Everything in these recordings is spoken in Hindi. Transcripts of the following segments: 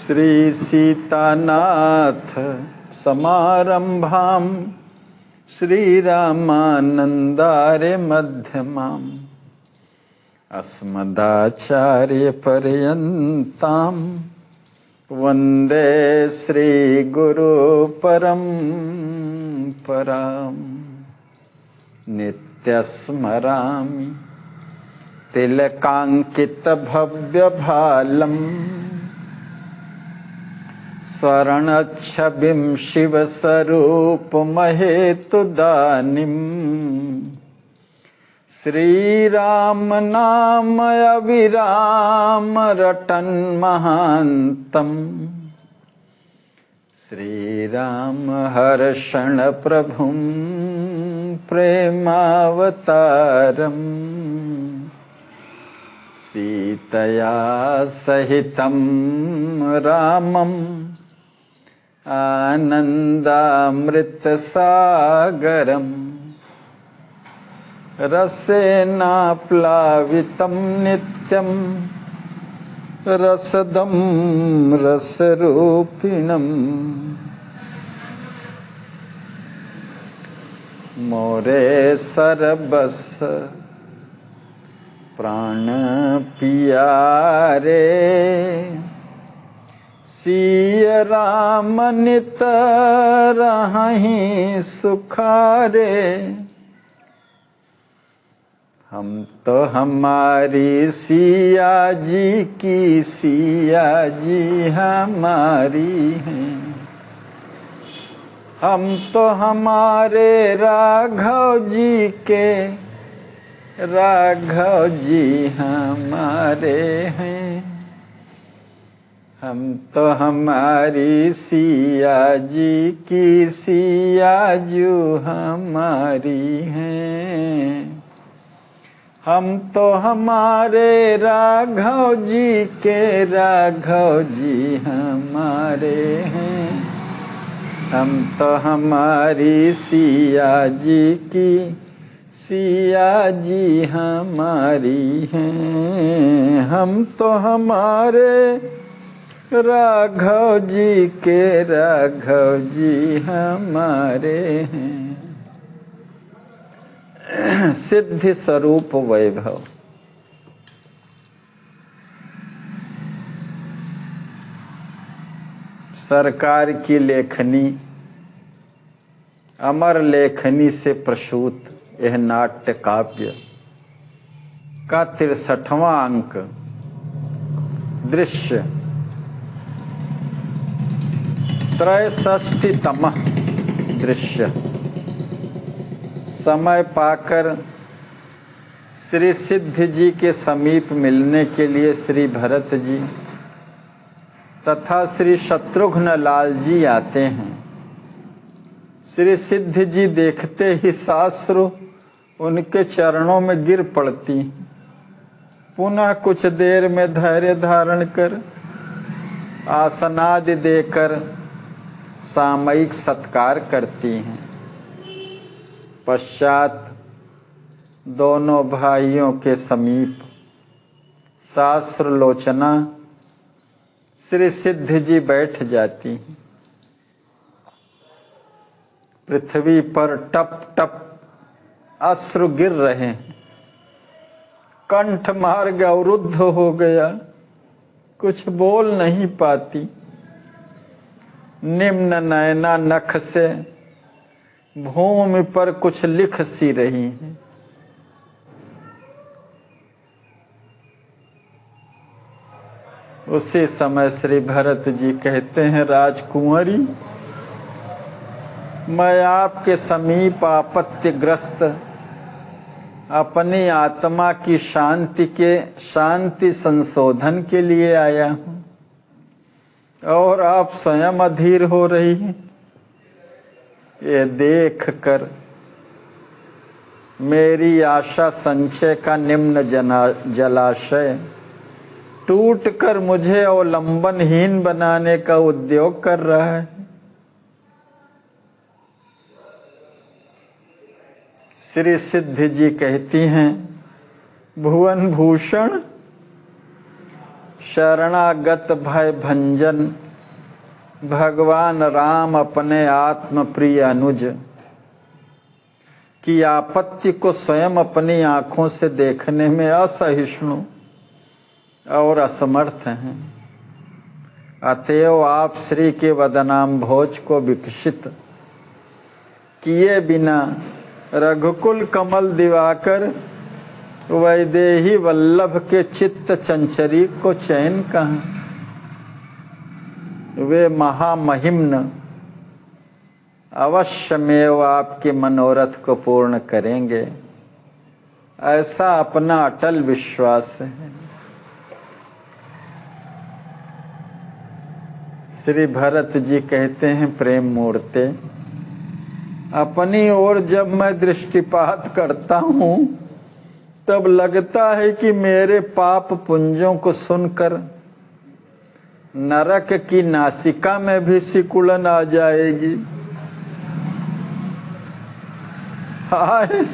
श्री सीतानाथ समारंभां श्रीरामानन्दार्य मध्यमाम् अस्मदाचार्यपर्यन्तां वन्दे श्रीगुरुपरम्पराम् नित्यस्मरामि तिलकाङ्कितभव्यभालम् स्वर्णच्छविं शिवस्वरूपमहेतुदानीम् श्रीराम अविराम रटन् महान्तम् श्रीराम हर्षण प्रभुं प्रेमावतारम् सीतया सहितं रामम् आनन्दामृतसागरम् रसेनाप्लावितं नित्यं रसदं रसरूपिणम् मोरे सर्वस्य प्राण पियारे सिय राम नित रहहि सुखारे। हम तो हमारी सिया जी की सिया जी हमारी हैं। हम तो हमारे राघव जी के राघव जी हमारे हैं। हम तो हमारी सिया जी की सिया जू हमारी हैं। हम तो हमारे राघव जी के राघव जी हमारे हैं। हम तो हमारी सिया जी की सिया जी हमारी हैं। हम तो हमारे राघव जी के राघव जी हमारे हैं। सिद्धि स्वरूप वैभव। सरकार की लेखनी अमर लेखनी से प्रसूत यह नाट्य काव्य का 63वां अंक दृश्य 63तम दृश्य। समय पाकर श्री सिद्ध जी के समीप मिलने के लिए श्री भरत जी तथा श्री शत्रुघ्न लाल जी आते हैं। श्री सिद्ध जी देखते ही साश्रु उनके चरणों में गिर पड़ती। पुनः कुछ देर में धैर्य धारण कर आसनादि देकर सामयिक सत्कार करती हैं। पश्चात दोनों भाइयों के समीप साश्रुलोचना श्री सिद्ध जी बैठ जाती हैं। पृथ्वी पर टप टप अश्रु गिर रहे हैं। कंठ मार्ग अवरुद्ध हो गया, कुछ बोल नहीं पाती। निम्न नयना नख से भूमि पर कुछ लिख सी रही हैं। उसी समय श्री भरत जी कहते हैं, राजकुंवरी, मैं आपके समीप आपत्तिग्रस्त अपनी आत्मा की शांति संशोधन के लिए आया हूँ और आप स्वयं अधीर हो रही हैं। ये देख कर मेरी आशा संचय का निम्न जलाशय टूटकर मुझे अवलंबनहीन बनाने का उद्योग कर रहा है। श्री सिद्ध जी कहती हैं, भुवन भूषण शरणागत भय भंजन भगवान राम अपने आत्म प्रिय अनुज की आपत्ति को स्वयं अपनी आंखों से देखने में असहिष्णु और असमर्थ हैं। अतएव आप श्री के वदनाम भोज को विकसित किए बिना रघुकुल कमल दिवाकर वैदेही वल्लभ के चित्त चंचरी को चैन कहाँ। वे महामहिम्न अवश्यमेव आपके मनोरथ को पूर्ण करेंगे, ऐसा अपना अटल विश्वास है। श्री भरत जी कहते हैं, प्रेम मूर्ते, अपनी ओर जब मैं दृष्टिपात करता हूं तब लगता है कि मेरे पाप पुंजों को सुनकर नरक की नासिका में भी सिकुड़न आ जाएगी। हाय,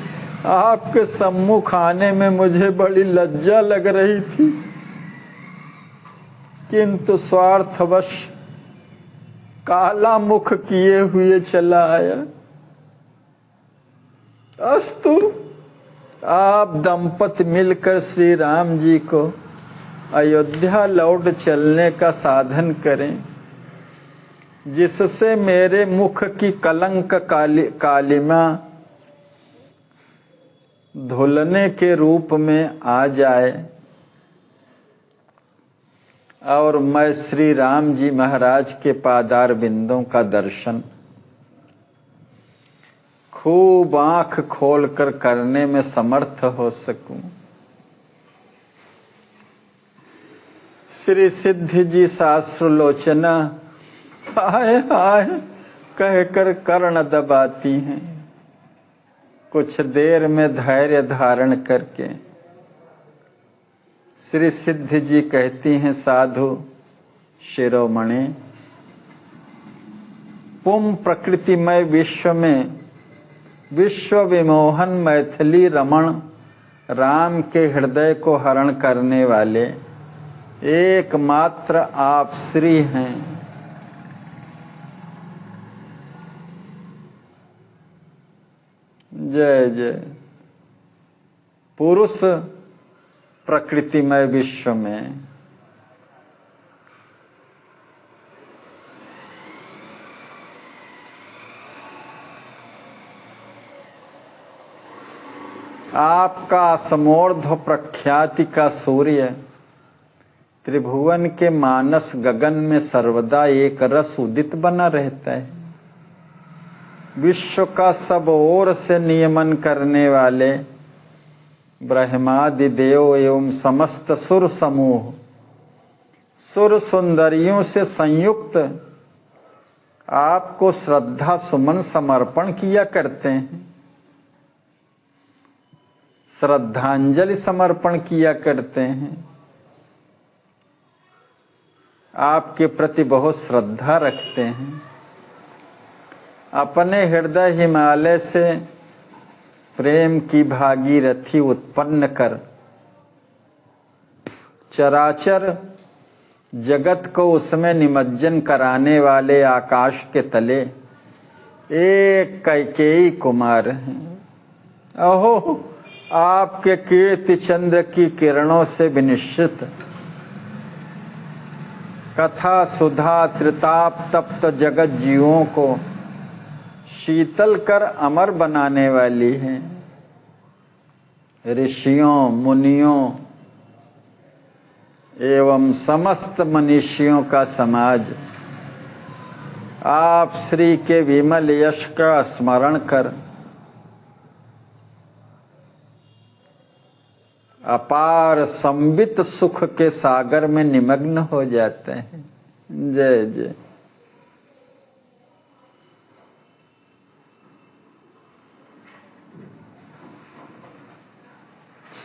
आपके सम्मुख आने में मुझे बड़ी लज्जा लग रही थी, किंतु स्वार्थवश काला मुख किए हुए चला आया। अस्तु, आप दंपति मिलकर श्री राम जी को अयोध्या लौट चलने का साधन करें, जिससे मेरे मुख की कलंक कालिमा धुलने के रूप में आ जाए और मैं श्री राम जी महाराज के पादार बिंदों का दर्शन खूब आंख खोलकर करने में समर्थ हो सकूं। श्री सिद्धि जी शास्त्रलोचना हाय हाय कहकर कर्ण दबाती हैं। कुछ देर में धैर्य धारण करके श्री सिद्धि जी कहती हैं, साधु शिरोमणि, पुम प्रकृतिमय विश्व में विश्व विमोहन मैथिली रमण राम के हृदय को हरण करने वाले एकमात्र आप श्री हैं। जय जय। पुरुष प्रकृतिमय विश्व में आपका असमोर्ध प्रख्याति का सूर्य त्रिभुवन के मानस गगन में सर्वदा एक रस उदित बना रहता है। विश्व का सब ओर से नियमन करने वाले ब्रह्मादि देव एवं समस्त सुर समूह सुर सुंदरियों से संयुक्त आपको श्रद्धा सुमन समर्पण किया करते हैं, श्रद्धांजलि समर्पण किया करते हैं, आपके प्रति बहुत श्रद्धा रखते हैं। अपने हृदय हिमालय से प्रेम की भागीरथी उत्पन्न कर चराचर जगत को उसमें निमज्जन कराने वाले आकाश के तले एक कैकेयी कुमार हैं। अहो, आपके कीर्ति चंद्र की किरणों से विनिश्चित कथा सुधा त्रिताप तप्त जगत जीवों को शीतल कर अमर बनाने वाली हैं। ऋषियों मुनियों एवं समस्त मनुष्यों का समाज आप श्री के विमल यश का स्मरण कर अपार संबित सुख के सागर में निमग्न हो जाते हैं। जय जय।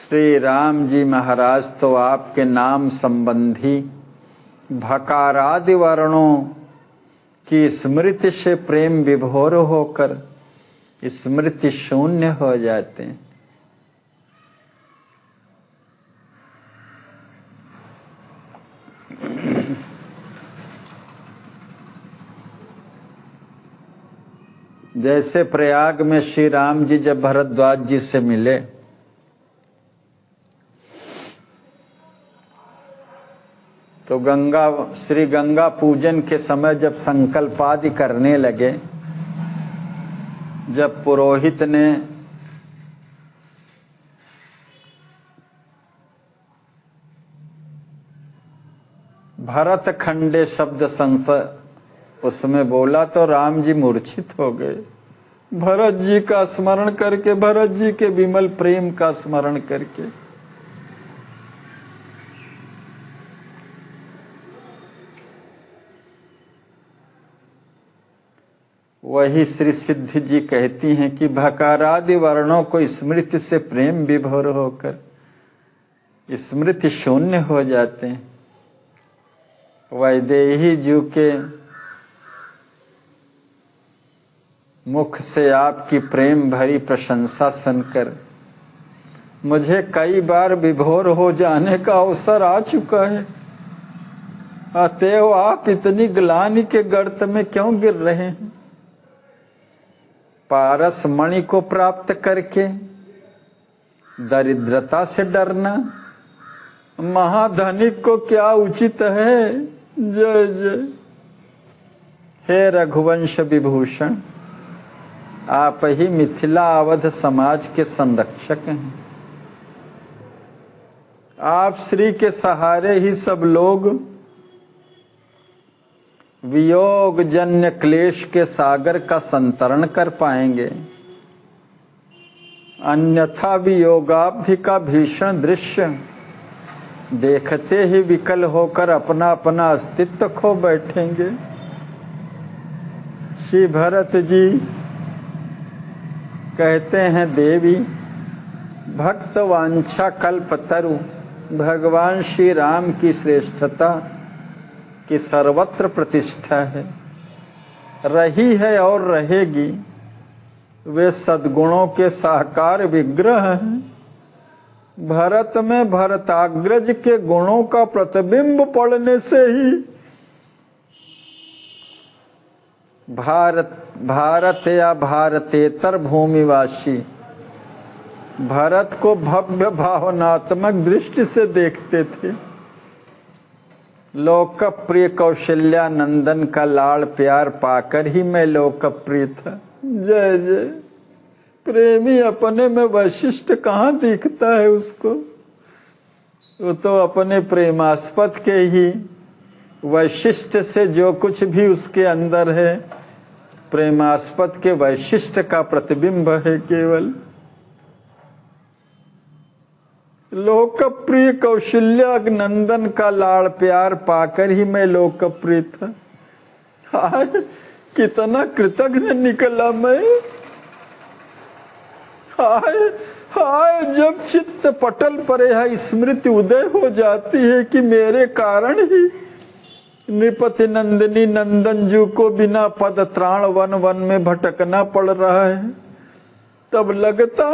श्री राम जी महाराज तो आपके नाम संबंधी भकारादि वर्णों की स्मृति से प्रेम विभोर होकर स्मृति शून्य हो जाते हैं। जैसे प्रयाग में श्री राम जी जब भरद्वाज जी से मिले तो श्री गंगा पूजन के समय जब संकल्प आदि करने लगे, जब पुरोहित ने भरत खंडे शब्द उसमें बोला तो राम जी मूर्छित हो गए। भरत जी का स्मरण करके, भरत जी के विमल प्रेम का स्मरण करके। वही श्री सिद्धि जी कहती हैं कि भकारादि वर्णों को स्मृति से प्रेम विभोर होकर स्मृति शून्य हो जाते हैं। वैदेही जी के मुख से आपकी प्रेम भरी प्रशंसा सुनकर मुझे कई बार विभोर हो जाने का अवसर आ चुका है। अतएव आप इतनी ग्लानि के गर्त में क्यों गिर रहे हैं? पारस मणि को प्राप्त करके दरिद्रता से डरना महाधनिक को क्या उचित है? जय जय। हे रघुवंश विभूषण, आप ही मिथिला अवध समाज के संरक्षक हैं। आप श्री के सहारे ही सब लोग वियोग जन्य क्लेश के सागर का संतरण कर पाएंगे। अन्यथा वियोगाब्धि का भीषण दृश्य देखते ही विकल होकर अपना अपना अस्तित्व खो बैठेंगे। श्री भरत जी कहते हैं, देवी भक्त वांछा कल्पतरु भगवान श्री राम की श्रेष्ठता की सर्वत्र प्रतिष्ठा है, रही है और रहेगी। वे सद्गुणों के साकार विग्रह हैं। भरत में भरताग्रज के गुणों का प्रतिबिंब पड़ने से ही भारत या भारतेतर भूमिवासी भरत को भव्य भावनात्मक दृष्टि से देखते थे। लोकप्रिय कौशल्यानंदन का लाड़ प्यार पाकर ही मैं लोकप्रिय था। जय जय। प्रेमी अपने में वैशिष्ट कहाँ दिखता है उसको? वो तो अपने प्रेमास्पद के ही वैशिष्ट से जो कुछ भी उसके अंदर है, प्रेमास्पद के वैशिष्ट का प्रतिबिंब है केवल। लोकप्रिय कौशल्यानंदन का लाड़ प्यार पाकर ही मैं लोकप्रिय था। हाय कितना कृतज्ञ निकला मैं। हाय हाय जब चित्त पटल पर यह स्मृति उदय हो जाती है कि मेरे कारण ही नृपति नंदिनी नंदनजू को बिना पद त्राण वन वन में भटकना पड़ रहा है, तब लगता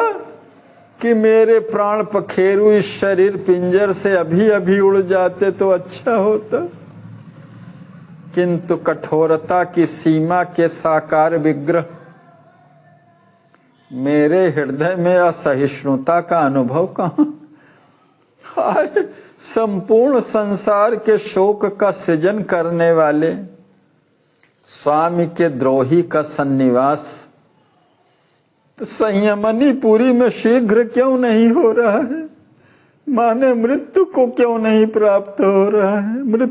कि मेरे प्राण पखेरु इस शरीर पिंजर से अभी अभी उड़ जाते तो अच्छा होता। किंतु कठोरता की सीमा के साकार विग्रह मेरे हृदय में असहिष्णुता का अनुभव कहाँ? हाय संपूर्ण संसार के शोक का सृजन करने वाले स्वामी के द्रोही का सन्निवास तो संयमनीपुरी में शीघ्र क्यों नहीं हो रहा है? माने मृत्यु को क्यों नहीं प्राप्त हो रहा है?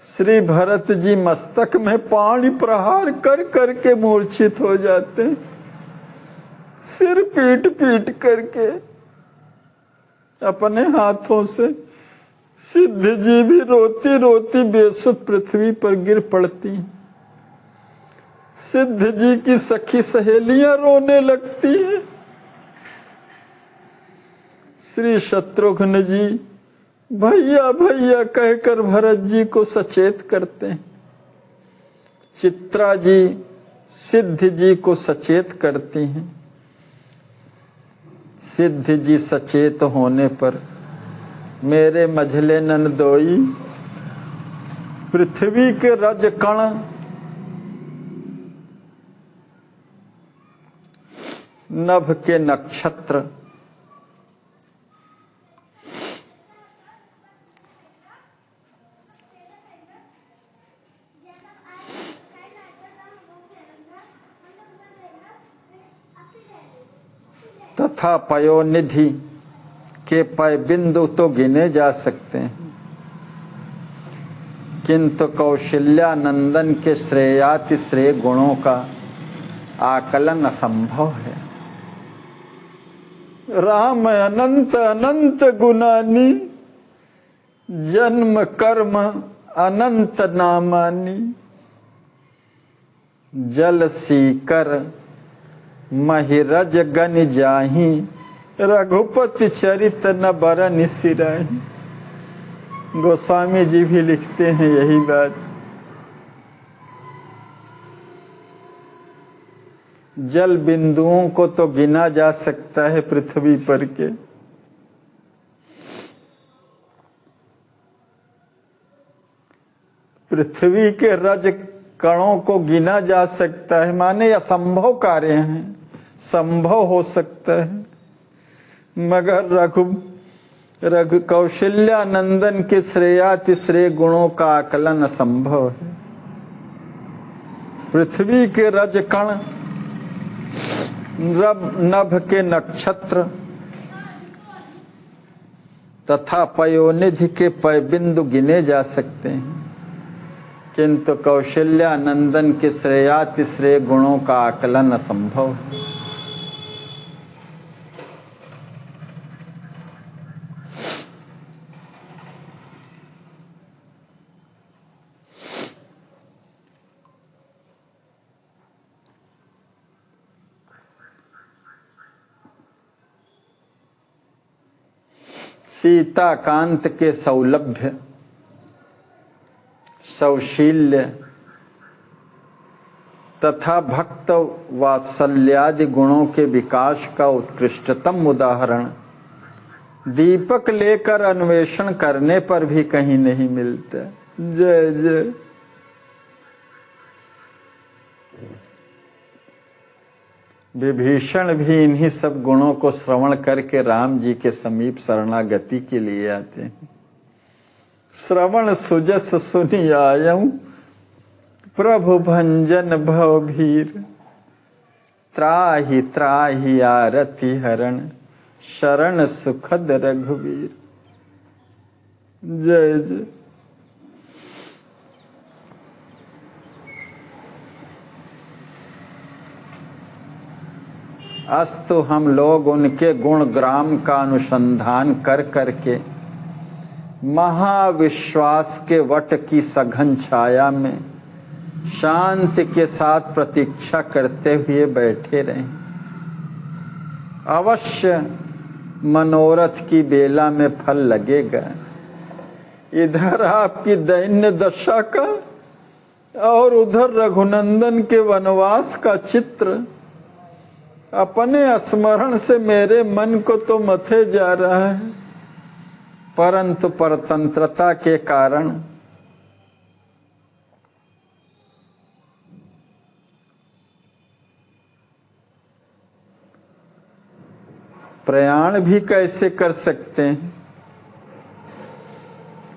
श्री भरत जी मस्तक में पाणी प्रहार कर करके मूर्छित हो जाते हैं, सिर पीट पीट करके अपने हाथों से। सिद्ध जी भी रोती रोती बेसुध पृथ्वी पर गिर पड़ती। सिद्ध जी की सखी सहेलियां रोने लगती हैं। श्री शत्रुघ्न जी भैया भैया कहकर भरत जी को सचेत करते हैं। चित्रा जी सिद्ध जी को सचेत करती हैं। सिद्ध जी सचेत होने पर मेरे मझले नंदोई, पृथ्वी के रज कण नभ के नक्षत्र, तथा पयोनिधि के पय बिंदु तो गिने जा सकते हैं, किंतु कौशल्यानंदन के श्रेयाति श्रेय गुणों का आकलन असंभव है। राम अनंत अनंत गुणानी, जन्म कर्म अनंत नामानी, जल सीकर महिरज गन जाही, रघुपति चरित न बरन सिराही। गोस्वामी जी भी लिखते हैं यही बात। जल बिंदुओं को तो गिना जा सकता है पृथ्वी पर के, पृथ्वी के रज कणों को गिना जा सकता है, माने असंभव कार्य हैं, संभव हो सकता है, मगर रघु कौशल्यानंदन के श्रेयाति श्रेय गुणों का आकलन असंभव है। पृथ्वी के रज कण, नभ के नक्षत्र तथा पयोनिधि के पय बिंदु गिने जा सकते हैं, किंतु कौशल्यानंदन के श्रेयाति श्रेय गुणों का आकलन असंभव है। सीता कांत के सौलभ्य, सौशील्य तथा भक्त वात्सल्यादि गुणों के विकास का उत्कृष्टतम उदाहरण दीपक लेकर अन्वेषण करने पर भी कहीं नहीं मिलता। जय जय। विभीषण भी इन्हीं सब गुणों को श्रवण करके राम जी के समीप शरणागति के लिए आते हैं। श्रवण सुजस सुनि आयऊं, प्रभु भंजन भवभीर, त्राहि त्राहि आरति हरण, शरण सुखद रघुवीर। जय जय। अस्तु हम लोग उनके गुण ग्राम का अनुसंधान कर करके महाविश्वास के वट की सघन छाया में शांति के साथ प्रतीक्षा करते हुए बैठे रहें। अवश्य मनोरथ की बेला में फल लगेगा। इधर आपकी दैन्य दशा का और उधर रघुनंदन के वनवास का चित्र अपने स्मरण से मेरे मन को तो मथे जा रहा है, परंतु परतंत्रता के कारण प्रयाण भी कैसे कर सकते हैं।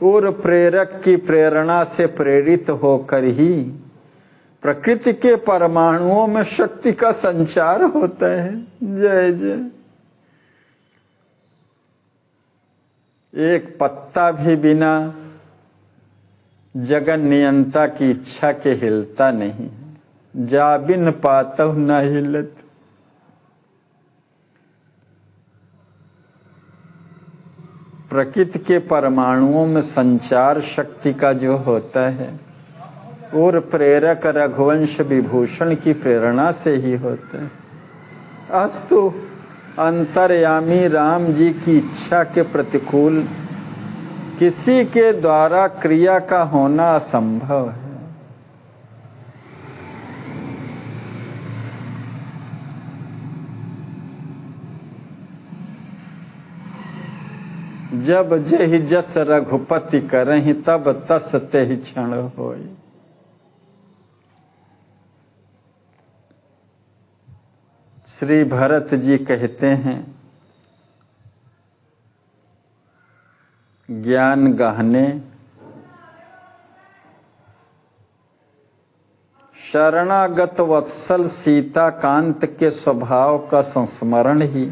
और प्रेरक की प्रेरणा से प्रेरित होकर ही प्रकृति के परमाणुओं में शक्ति का संचार होता है। जय जय। एक पत्ता भी बिना जगन नियंता की इच्छा के हिलता नहीं, जा बिन पातहु न हिलत। प्रकृति के परमाणुओं में संचार शक्ति का जो होता है और प्रेरक रघुवंश विभूषण की प्रेरणा से ही होता है। अस्तु अंतर्यामी राम जी की इच्छा के प्रतिकूल किसी के द्वारा क्रिया का होना असंभव है। जब जेहि जस रघुपति करहि तब तस तेहि क्षण होय। श्री भरत जी कहते हैं ज्ञान गहने शरणागत वत्सल सीता कांत के स्वभाव का संस्मरण ही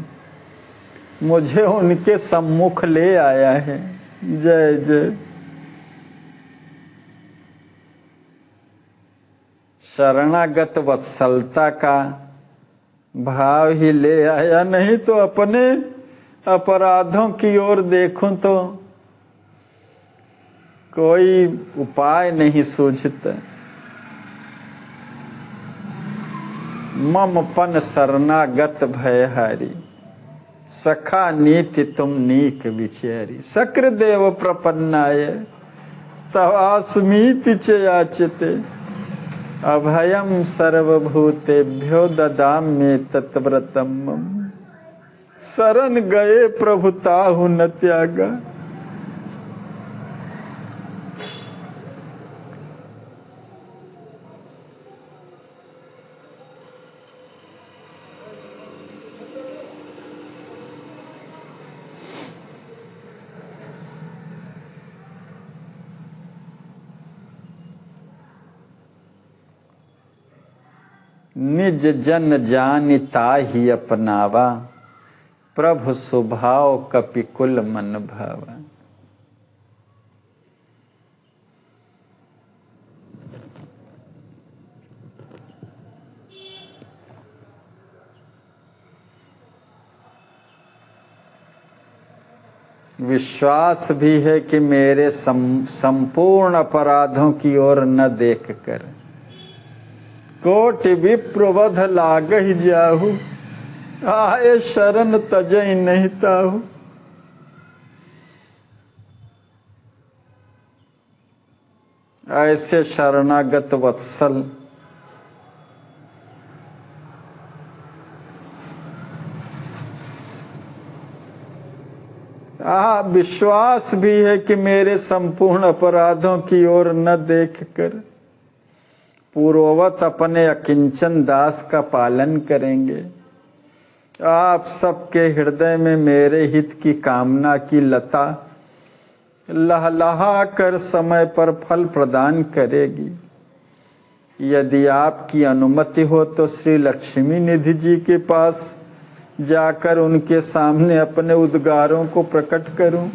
मुझे उनके सम्मुख ले आया है। जय जय। शरणागत वत्सलता का भाव ही ले आया, नहीं तो अपने अपराधों की ओर देखूं तो कोई उपाय नहीं सूझता। ममपन शरणागत भयहारी सखा नीति तुम नीक विचारी। शक्र देव प्रपन्नाय तवास्मीति च याचते अभयम सर्वभूतेभ्यो ददाम्ये तत्व्रतम मम। शरण गए प्रभु ताहु न त्यागा। निज जन जानि ताहि अपनावा प्रभु स्वभाव कपिकुल मन भावा। विश्वास भी है कि मेरे संपूर्ण अपराधों की ओर न देखकर कोटि विप्रवध लागहि जाहु आए शरण तजई नहीं ताहु। ऐसे शरणागत वत्सल विश्वास भी है कि मेरे संपूर्ण अपराधों की ओर न देखकर पूर्ववत अपने अकिंचन दास का पालन करेंगे। आप सबके हृदय में मेरे हित की कामना की लता लहलहा कर समय पर फल प्रदान करेगी। यदि आपकी अनुमति हो तो श्री लक्ष्मी निधि जी के पास जाकर उनके सामने अपने उद्गारों को प्रकट करूं,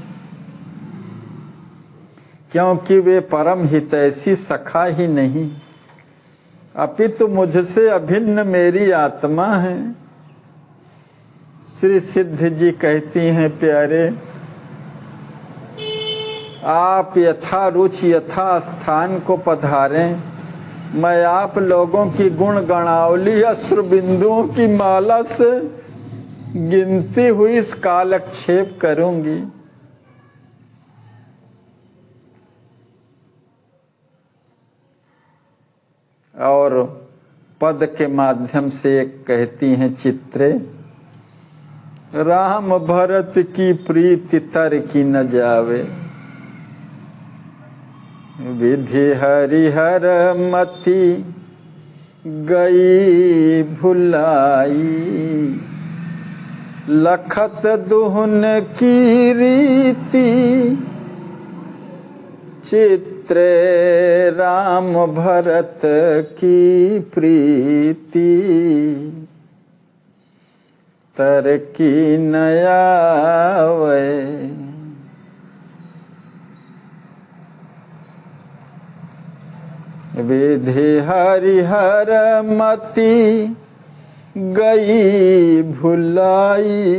क्योंकि वे परम हितैषी सखा ही नहीं अपितु मुझसे अभिन्न मेरी आत्मा है। श्री सिद्ध जी कहती हैं प्यारे, आप यथा रुचि यथा स्थान को पधारें, मैं आप लोगों की गुण गणावली अश्रु बिंदुओं की माला से गिनती हुई इस कालक्षेप करूंगी। और पद के माध्यम से एक कहती हैं चित्रे, राम भरत की प्रीति तर की न जावे, विधि हरिहर मति गई भुलाई, लखत दुहन की रीति चित्रे राम भरत की प्रीति, तर की नयावे। विधि हरिहर मति गई भुलाई,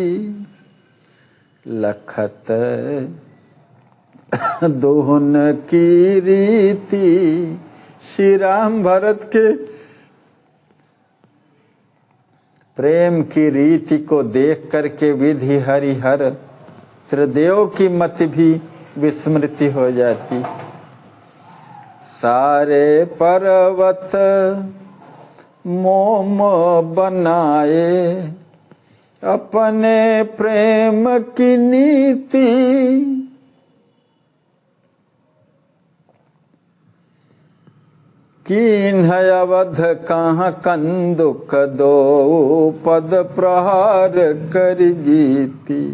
लखत दोहन की रीति। श्री राम भरत के प्रेम की रीति को देख करके विधि हरिहर त्रिदेव की मति भी विस्मृति हो जाती। सारे पर्वत मोम बनाए, अपने प्रेम की नीति कीन्ह अवध कहाँ कंदुक दो पद प्रहार कर गीती।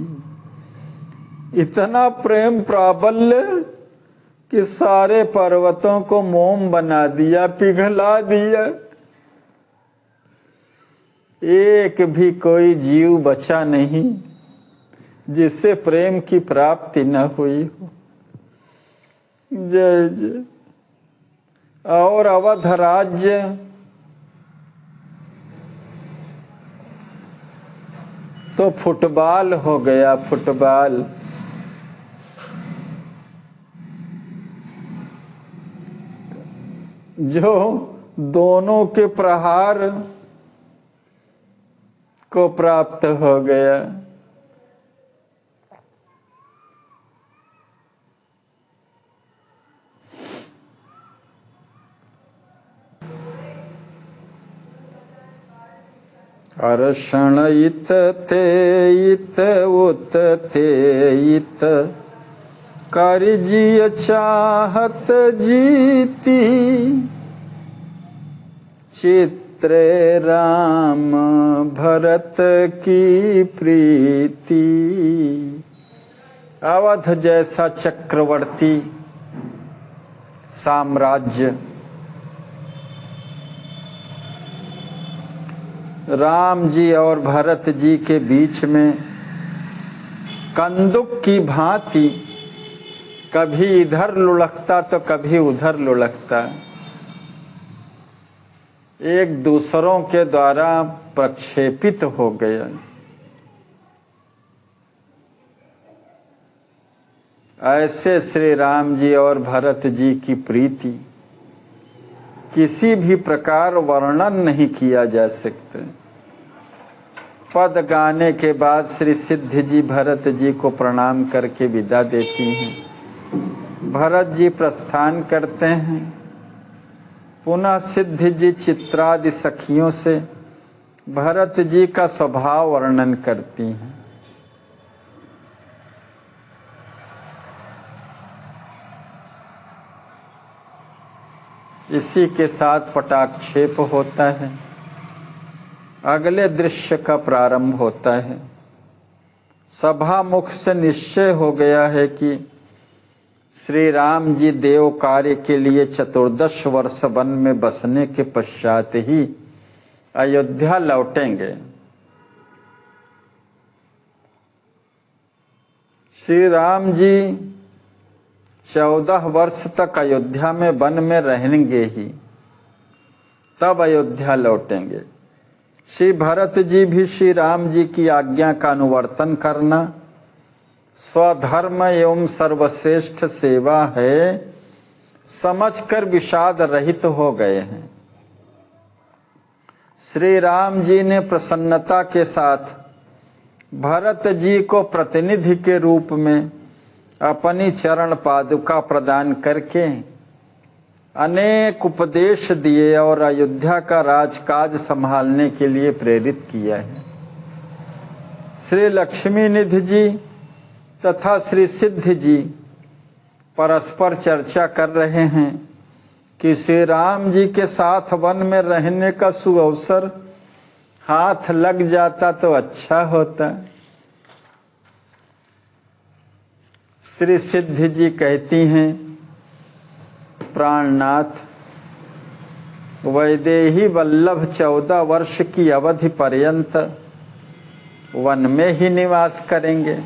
इतना प्रेम प्राबल्य कि सारे पर्वतों को मोम बना दिया, पिघला दिया। एक भी कोई जीव बचा नहीं जिससे प्रेम की प्राप्ति न हुई हो। जय जय। और अवध राज्य तो फुटबॉल हो गया, फुटबॉल। जो दोनों के प्रहार को प्राप्त हो गया। अर्षण इत थे इत उत थे इत करजिय चाहत जीती। चित्रे राम भरत की प्रीति। अवध जैसा चक्रवर्ती साम्राज्य राम जी और भरत जी के बीच में कंदुक की भांति कभी इधर लुढ़कता तो कभी उधर लुढ़कता, एक दूसरों के द्वारा प्रक्षेपित हो गया। ऐसे श्री राम जी और भरत जी की प्रीति किसी भी प्रकार वर्णन नहीं किया जा सकता। पद गाने के बाद श्री सिद्ध जी भरत जी को प्रणाम करके विदा देती हैं। भरत जी प्रस्थान करते हैं। पुनः सिद्ध जी चित्रादि सखियों से भरत जी का स्वभाव वर्णन करती हैं। इसी के साथ पटाक्षेप होता है। अगले दृश्य का प्रारंभ होता है। सभा मुख से निश्चय हो गया है कि श्री राम जी देव कार्य के लिए 14 वर्ष वन में बसने के पश्चात ही अयोध्या लौटेंगे। श्री राम जी 14 वर्ष तक अयोध्या में वन में रहेंगे ही, तब अयोध्या लौटेंगे। श्री भरत जी भी श्री राम जी की आज्ञा का अनुवर्तन करना स्वधर्म एवं सर्वश्रेष्ठ सेवा है समझकर विषाद रहित हो गए हैं। श्री राम जी ने प्रसन्नता के साथ भरत जी को प्रतिनिधि के रूप में अपनी चरण पादुका प्रदान करके अनेक उपदेश दिए और अयोध्या का राजकाज संभालने के लिए प्रेरित किया है। श्री लक्ष्मी निधि जी तथा श्री सिद्ध जी परस्पर चर्चा कर रहे हैं कि श्री राम जी के साथ वन में रहने का सुअवसर हाथ लग जाता तो अच्छा होता। श्री सिद्ध जी कहती हैं, प्राणनाथ वैदेही वल्लभ 14 वर्ष की अवधि पर्यंत वन में ही निवास करेंगे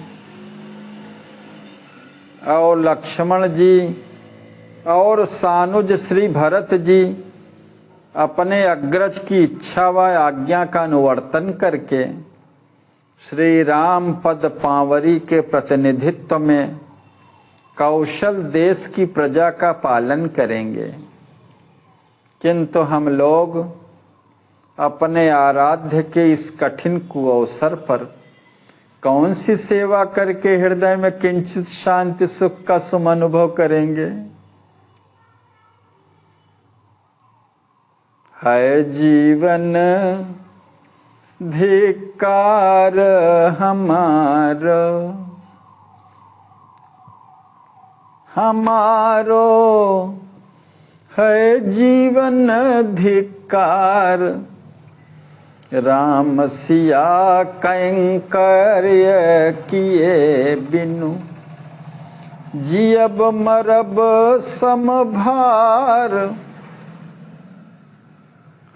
और लक्ष्मण जी और सानुज श्री भरत जी अपने अग्रज की इच्छा व आज्ञा का अनुवर्तन करके श्री राम पद पांवरी के प्रतिनिधित्व में कौशल देश की प्रजा का पालन करेंगे। किंतु हम लोग अपने आराध्य के इस कठिन कुअवसर पर कौन सी सेवा करके हृदय में किंचित शांति सुख का सुम अनुभव करेंगे। है जीवन धिक्कार हमारो है जीवन धिक्कार, राम सिया कैंकर्य किए बिनु, जियब मरब समभार,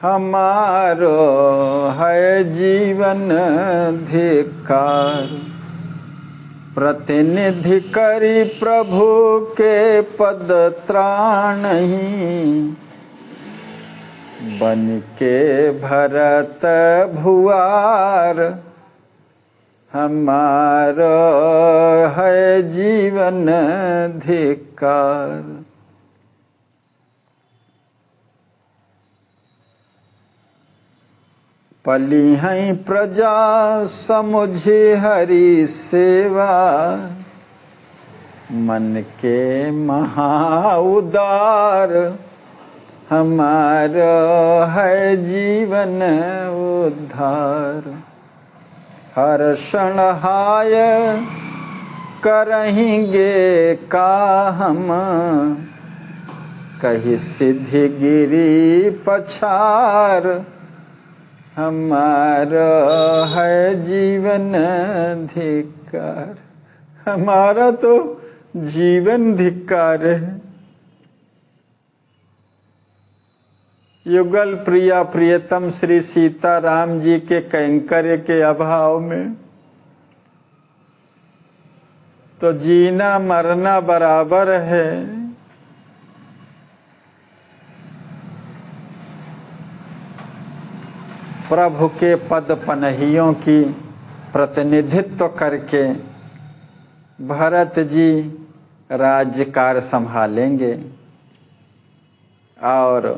हमारो है जीवन धिक्कार। प्रतिनिधि करी प्रभु के पद त्राणहि, बन के भरत भुआर, हमारो है जीवन धिक्कार। पली हैं प्रजा समुझे हरि सेवा, मन के महाउदार, हमारा है जीवन उद्धार। हर क्षण हाय करेंगे का हम, कहीं सिद्धि गिरी पछार, हमारा है जीवन धिक्कार। हमारा तो जीवन धिक्कार है। युगल प्रिया प्रियतम श्री सीताराम जी के कैंकर्य के अभाव में तो जीना मरना बराबर है। प्रभु के पद पनहियों की प्रतिनिधित्व करके भरत जी राज्यकार संभालेंगे और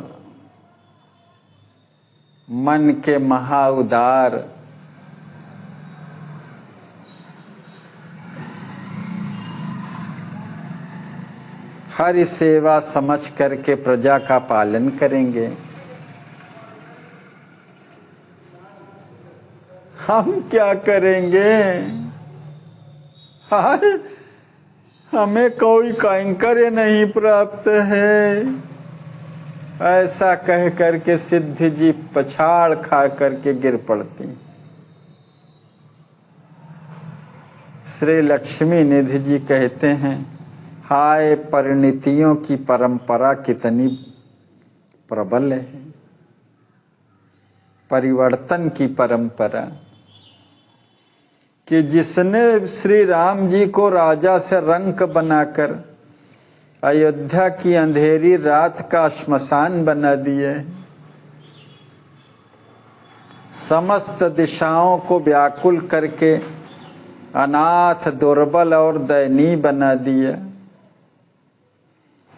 मन के महाउदार हरि सेवा समझ करके प्रजा का पालन करेंगे। हम क्या करेंगे? हाय, हमें कोई कैंकर्य नहीं प्राप्त है। ऐसा कह करके सिद्धि जी पछाड़ खा करके गिर पड़ती। श्री लक्ष्मी निधि जी कहते हैं, हाय परिणतियों की परंपरा कितनी प्रबल है, परिवर्तन की परंपरा, कि जिसने श्री राम जी को राजा से रंक बनाकर अयोध्या की अंधेरी रात का श्मशान बना दिए, समस्त दिशाओं को व्याकुल करके अनाथ दुर्बल और दयनीय बना दिया।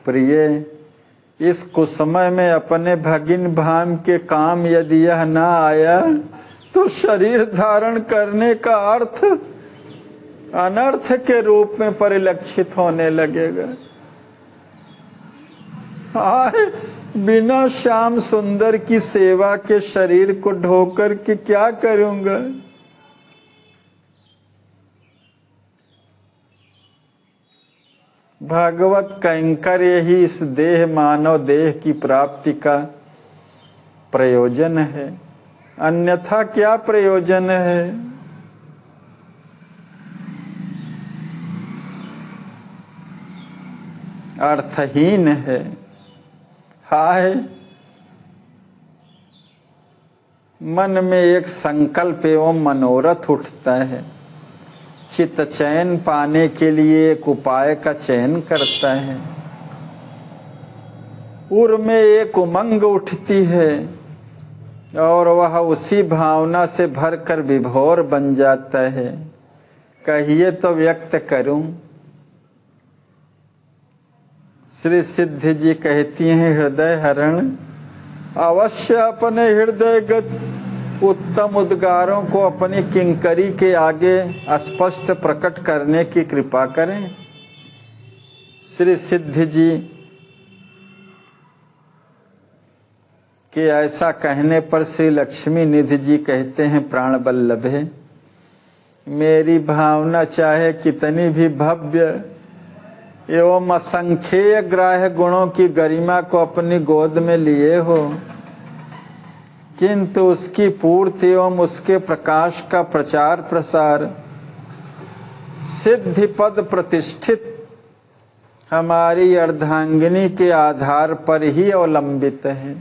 प्रिय, इस कुसमय में अपने भगिन भाम के काम यदि यह न आया तो शरीर धारण करने का अर्थ अनर्थ के रूप में परिलक्षित होने लगेगा। हाय, बिना श्याम सुंदर की सेवा के शरीर को ढोकर के क्या करूंगा? भागवत कैंकर्य ही इस देह मानव देह की प्राप्ति का प्रयोजन है, अन्यथा क्या प्रयोजन है? अर्थहीन है। हाय, मन में एक संकल्प एवं मनोरथ उठता है, चित्त चैन पाने के लिए एक उपाय का चयन करता है, उर में एक उमंग उठती है और वह उसी भावना से भरकर विभोर बन जाता है। कहिए तो व्यक्त करूं। श्री सिद्धि जी कहती हैं, हृदय हरण अवश्य अपने हृदयगत उत्तम उद्गारों को अपनी किंकरी के आगे स्पष्ट प्रकट करने की कृपा करें। श्री सिद्धि जी के ऐसा कहने पर श्री लक्ष्मी निधि जी कहते हैं, प्राण वल्लभे, मेरी भावना चाहे कितनी भी भव्य एवं असंख्येय ग्राह्य गुणों की गरिमा को अपनी गोद में लिए हो, किंतु उसकी पूर्ति एवं उसके प्रकाश का प्रचार प्रसार सिद्धि पद प्रतिष्ठित हमारी अर्धांगिनी के आधार पर ही अवलंबित है।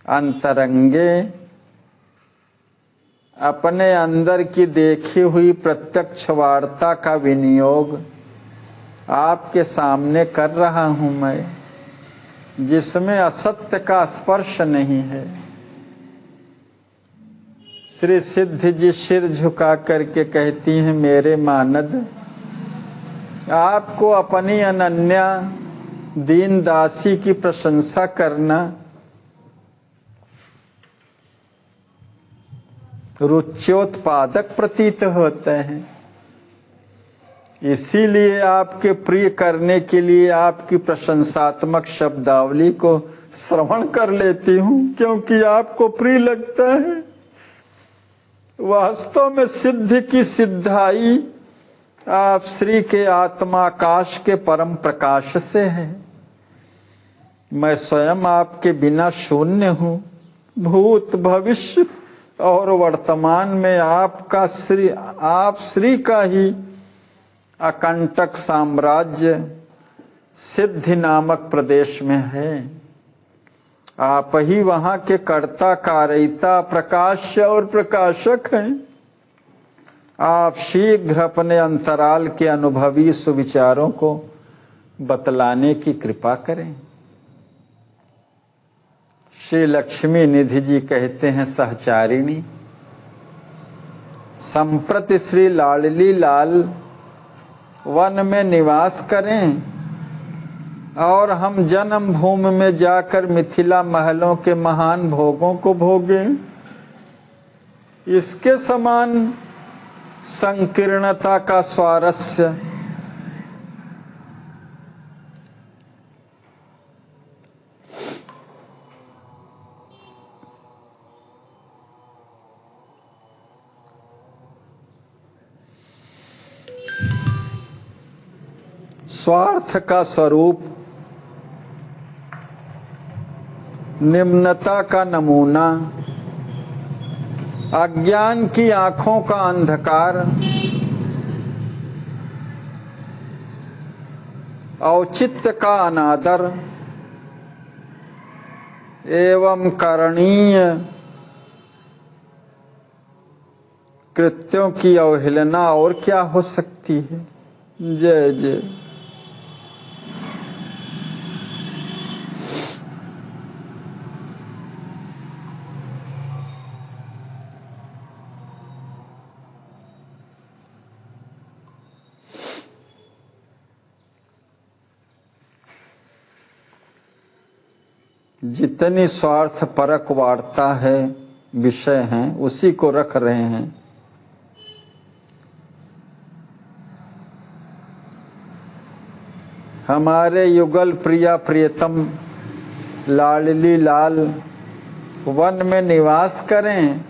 अंतरंगे अपने अंदर की देखी हुई प्रत्यक्ष वार्ता का विनियोग आपके सामने कर रहा हूं मैं, जिसमें असत्य का स्पर्श नहीं है। श्री सिद्ध जी सिर झुका करके कहती हैं, मेरे मानद, आपको अपनी अनन्या दीन दासी की प्रशंसा करना रुच्योत्पादक प्रतीत होता है। इसीलिए आपके प्रिय करने के लिए आपकी प्रशंसात्मक शब्दावली को श्रवण कर लेती हूँ, क्योंकि आपको प्रिय लगता है। वास्तव में सिद्ध की सिद्धाई आप श्री के आत्माकाश के परम प्रकाश से है। मैं स्वयं आपके बिना शून्य हूँ। भूत भविष्य और वर्तमान में आप श्री का ही अकंटक साम्राज्य सिद्धि नामक प्रदेश में है। आप ही वहां के कर्ता कारयिता प्रकाश्य और प्रकाशक हैं। आप शीघ्र अपने अंतराल के अनुभवी सुविचारों को बतलाने की कृपा करें। श्री लक्ष्मी निधि जी कहते हैं, सहचारिणी, संप्रति श्री लाडली लाल वन में निवास करें और हम जन्म भूमि में जाकर मिथिला महलों के महान भोगों को भोगें। इसके समान संकीर्णता का स्वारस्य स्वार्थ का स्वरूप, निम्नता का नमूना, अज्ञान की आंखों का अंधकार, औचित्य का अनादर एवं करणीय कृत्यों की अवहेलना और क्या हो सकती है। जय जय। जितनी स्वार्थ परक वार्ता है, विषय हैं, उसी को रख रहे हैं। हमारे युगल प्रिया प्रियतम लाडली लाल वन में निवास करें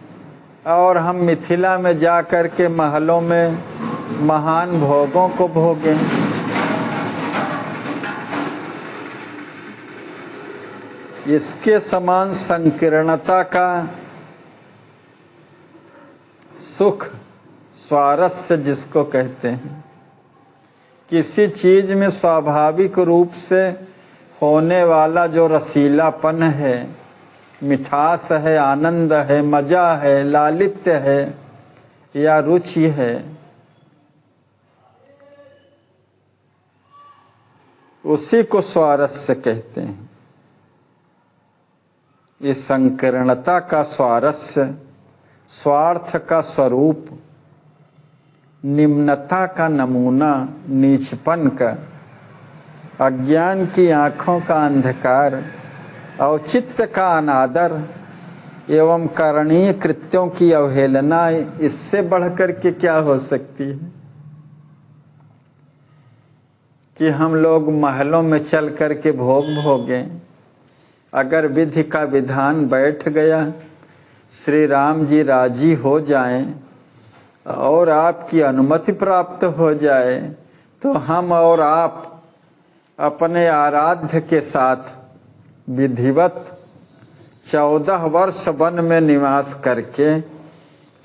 और हम मिथिला में जाकर के महलों में महान भोगों को भोगें। इसके समान संकीर्णता का सुख, स्वारस्य जिसको कहते हैं, किसी चीज में स्वाभाविक रूप से होने वाला जो रसीलापन है, मिठास है, आनंद है, मजा है, लालित्य है या रुचि है, उसी को स्वारस्य कहते हैं। इस संकीर्णता का स्वारस्य, स्वार्थ का स्वरूप, निम्नता का नमूना, नीचपन का, अज्ञान की आंखों का अंधकार, औचित्य का अनादर एवं करणीय कृत्यों की अवहेलना, इससे बढ़कर के क्या हो सकती है कि हम लोग महलों में चल कर के भोग भोगें। अगर विधि का विधान बैठ गया, श्री राम जी राजी हो जाएं और आपकी अनुमति प्राप्त हो जाए, तो हम और आप अपने आराध्य के साथ विधिवत 14 वर्ष वन में निवास करके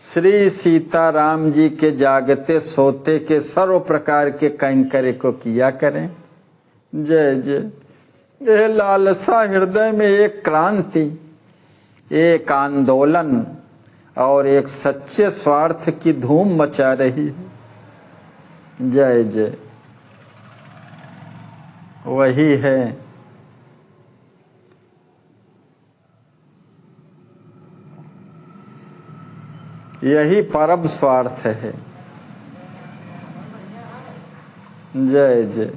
श्री सीताराम जी के जागते सोते के सर्व प्रकार के कैंकर्य को किया करें। जय जय। यह लालसा हृदय में एक क्रांति, एक आंदोलन और एक सच्चे स्वार्थ की धूम मचा रही है। जय जय। वही है यही परम स्वार्थ है। जय जय।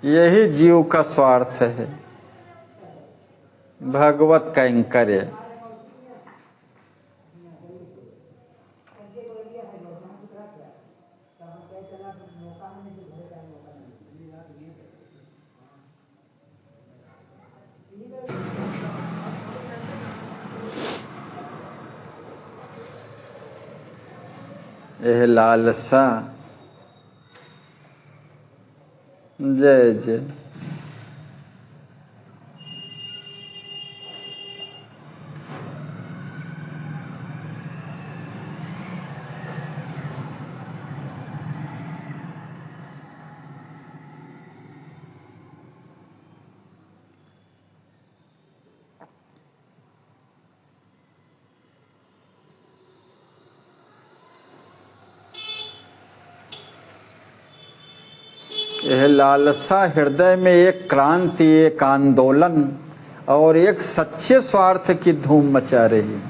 यही जीव का स्वार्थ है, भगवत कैंकर्य। यह लालसा। जय जय। यह लालसा हृदय में एक क्रांति, एक आंदोलन और एक सच्चे स्वार्थ की धूम मचा रही है।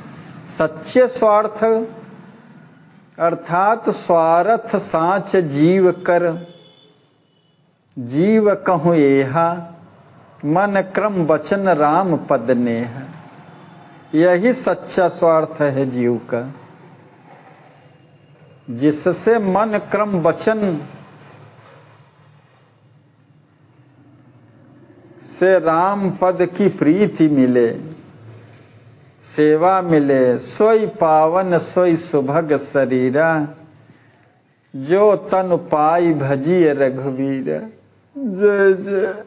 सच्चे स्वार्थ अर्थात स्वार्थ साँच जीव कर, जीव कहूँ एहा, मन क्रम वचन राम पद नेह। यही सच्चा स्वार्थ है जीव का, जिससे मन क्रम वचन से राम पद की प्रीति मिले, सेवा मिले। सोई पावन सोई सुभग शरीरा, जो तन पाई भजिय रघुवीरा। जय जय।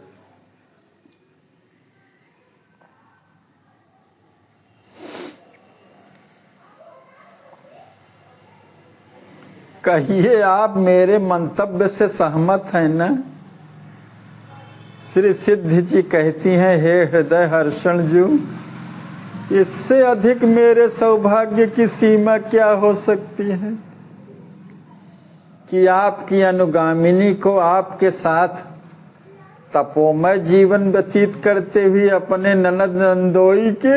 कहिए आप मेरे मंतव्य से सहमत हैं ना? श्री सिद्ध जी कहती हैं, हे हृदय हर्षण जू, इससे अधिक मेरे सौभाग्य की सीमा क्या हो सकती है कि आपकी अनुगामिनी को आपके साथ तपोमय जीवन व्यतीत करते हुए अपने ननद नंदोई के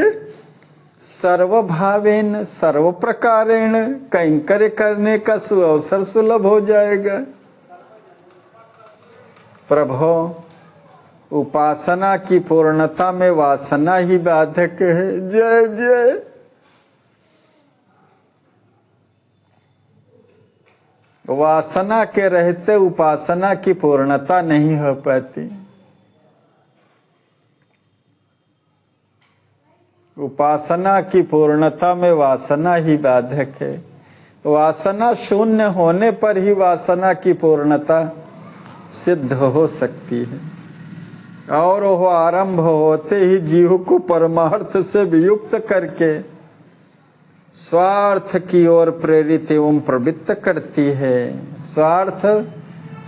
सर्वभावेन सर्व प्रकारेण कैंकर्य करने का सुअवसर सुलभ हो जाएगा। प्रभो, उपासना की पूर्णता में वासना ही बाधक है। जय जय। वासना के रहते उपासना की पूर्णता नहीं हो पाती। उपासना की पूर्णता में वासना ही बाधक है। वासना शून्य होने पर ही वासना की पूर्णता सिद्ध हो सकती है। और वह आरंभ होते ही जीव को परमार्थ से वियुक्त करके स्वार्थ की ओर प्रेरित एवं प्रवृत्त करती है। स्वार्थ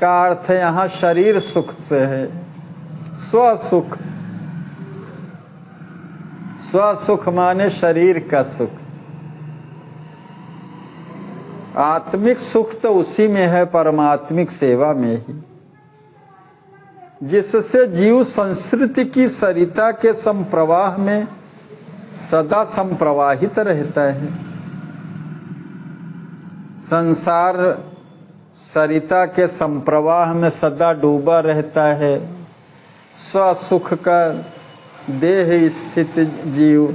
का अर्थ यहाँ शरीर सुख से है। स्वसुख, स्वसुख माने शरीर का सुख। आत्मिक सुख तो उसी में है, परमात्मिक सेवा में ही, जिससे जीव संस्कृति की सरिता के संप्रवाह में सदा संप्रवाहित रहता है। संसार सरिता के संप्रवाह में सदा डूबा रहता है। स्वसुख का देह स्थित जीव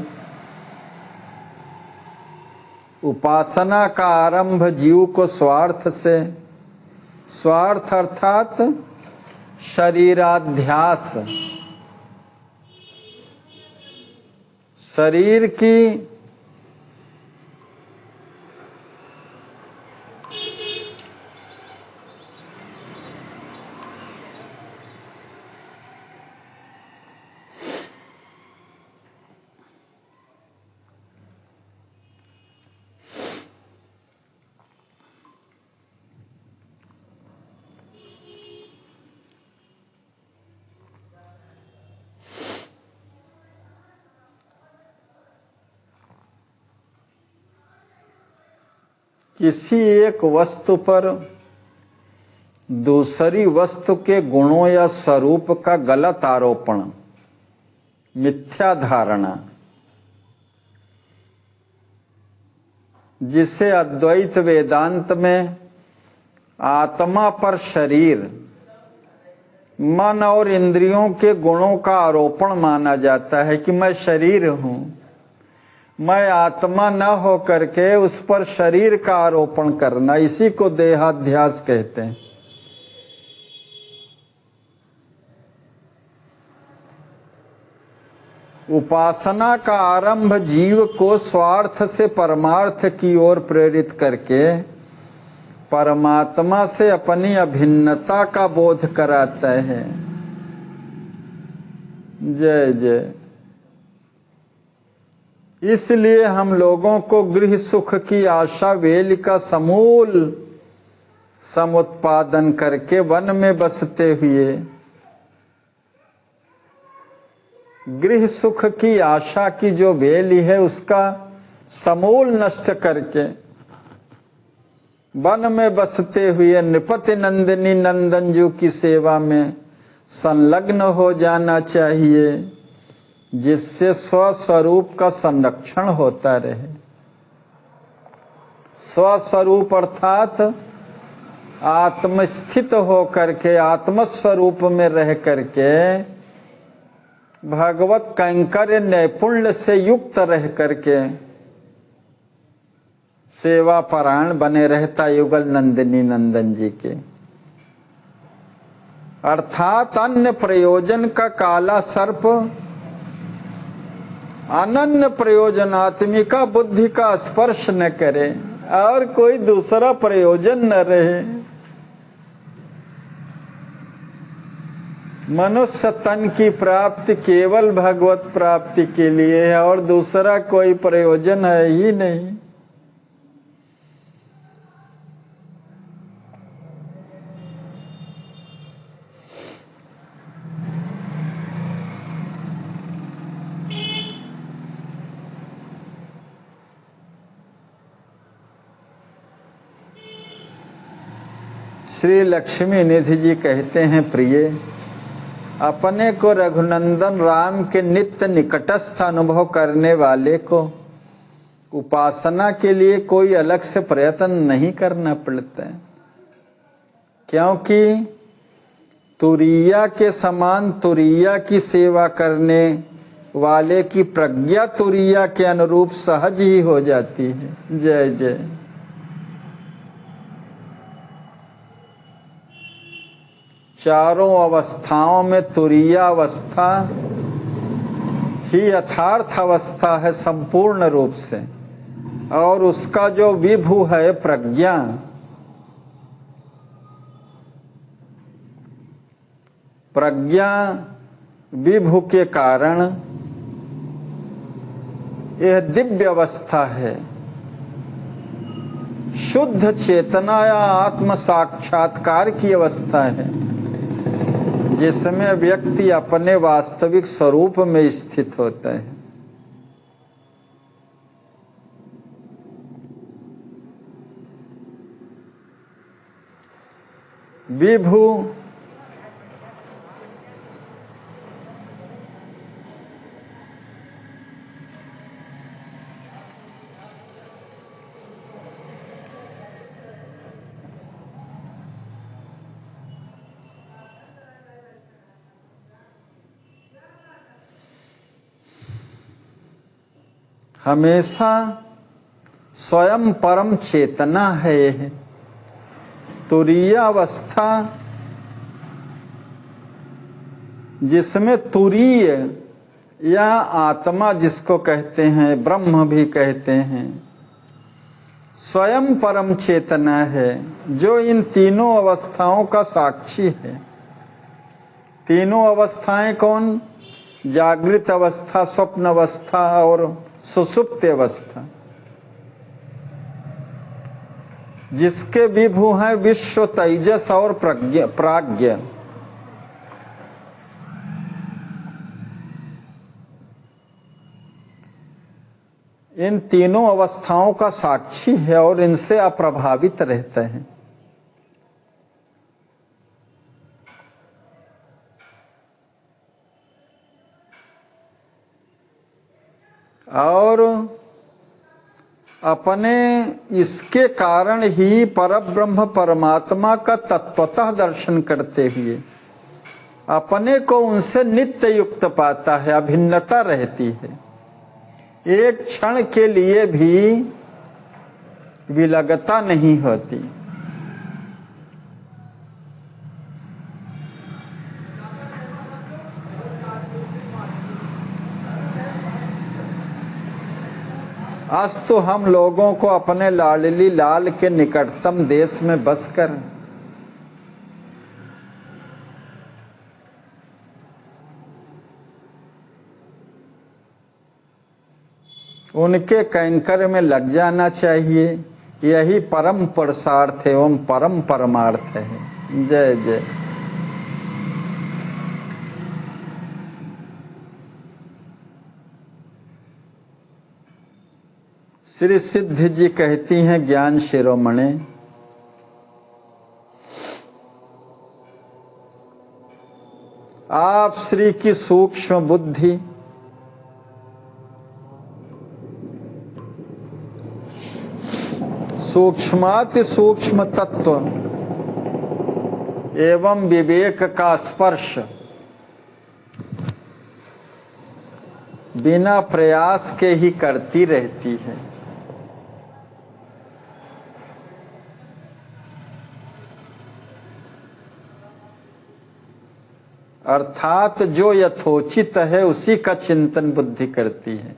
उपासना का आरंभ जीव को स्वार्थ से, स्वार्थ अर्थात शरीराध्यास, शरीर की किसी एक वस्तु पर दूसरी वस्तु के गुणों या स्वरूप का गलत आरोपण, मिथ्या धारणा, जिसे अद्वैत वेदांत में आत्मा पर शरीर, मन और इंद्रियों के गुणों का आरोपण माना जाता है कि मैं शरीर हूं, मैं आत्मा न हो करके उस पर शरीर का आरोपण करना, इसी को देहाध्यास कहते हैं। उपासना का आरंभ जीव को स्वार्थ से परमार्थ की ओर प्रेरित करके परमात्मा से अपनी अभिन्नता का बोध कराता है। जय जय। इसलिए हम लोगों को गृह सुख की आशा वेल का समूल समुत्पादन करके वन में बसते हुए गृह सुख की आशा की जो वेली है उसका समूल नष्ट करके वन में बसते हुए नृपति नंदिनी नंदनजू की सेवा में संलग्न हो जाना चाहिए, जिससे स्वस्वरूप का संरक्षण होता रहे। स्वस्वरूप अर्थात आत्मस्थित हो करके, आत्मस्वरूप में रह करके भगवत कैंकर्य नैपुण्य से युक्त रह करके सेवा परायण बने रहता युगल नंदिनी नंदन जी के। अर्थात अन्य प्रयोजन का काला सर्प अनन्य प्रयोजनात्मिका बुद्धि का स्पर्श न करे और कोई दूसरा प्रयोजन न रहे। मनुष्य तन की प्राप्ति केवल भगवत प्राप्ति के लिए है और दूसरा कोई प्रयोजन है ही नहीं। श्री लक्ष्मी निधि जी कहते हैं, प्रिय, अपने को रघुनंदन राम के नित्य निकटस्थ अनुभव करने वाले को उपासना के लिए कोई अलग से प्रयत्न नहीं करना पड़ता है, क्योंकि तुरीया के समान तुरीया की सेवा करने वाले की प्रज्ञा तुरीया के अनुरूप सहज ही हो जाती है। जय जय। चारों अवस्थाओं में तुरीया अवस्था ही यथार्थ अवस्था है संपूर्ण रूप से, और उसका जो विभु है प्रज्ञा, प्रज्ञा विभु के कारण यह दिव्य अवस्था है, शुद्ध चेतना या आत्म साक्षात्कार की अवस्था है, जिसमें व्यक्ति अपने वास्तविक स्वरूप में स्थित होता है। विभु हमेशा स्वयं परम चेतना है यह। तुरीय अवस्था, जिसमें तुरीय या आत्मा जिसको कहते हैं, ब्रह्म भी कहते हैं, स्वयं परम चेतना है, जो इन तीनों अवस्थाओं का साक्षी है। तीनों अवस्थाएं कौन? जागृत अवस्था, स्वप्न अवस्था और सुषुप्त अवस्था। जिसके विभु हैं विश्व, तेजस और प्राज्ञ। इन तीनों अवस्थाओं का साक्षी है और इनसे अप्रभावित रहते हैं। और अपने इसके कारण ही परब्रह्म परमात्मा का तत्वतः दर्शन करते हुए अपने को उनसे नित्य युक्त पाता है, अभिन्नता रहती है। एक क्षण के लिए भी विलगता नहीं होती। आज तो हम लोगों को अपने लाडली लाल के निकटतम देश में बसकर उनके कैंकर में लग जाना चाहिए। यही परम पुरुषार्थ एवं परम परमार्थ है। जय जय। श्री सिद्ध जी कहती हैं ज्ञान शिरोमणि, आप श्री की सूक्ष्म बुद्धि सूक्ष्माति सूक्ष्म तत्व एवं विवेक का स्पर्श बिना प्रयास के ही करती रहती है। अर्थात जो यथोचित है उसी का चिंतन बुद्धि करती है।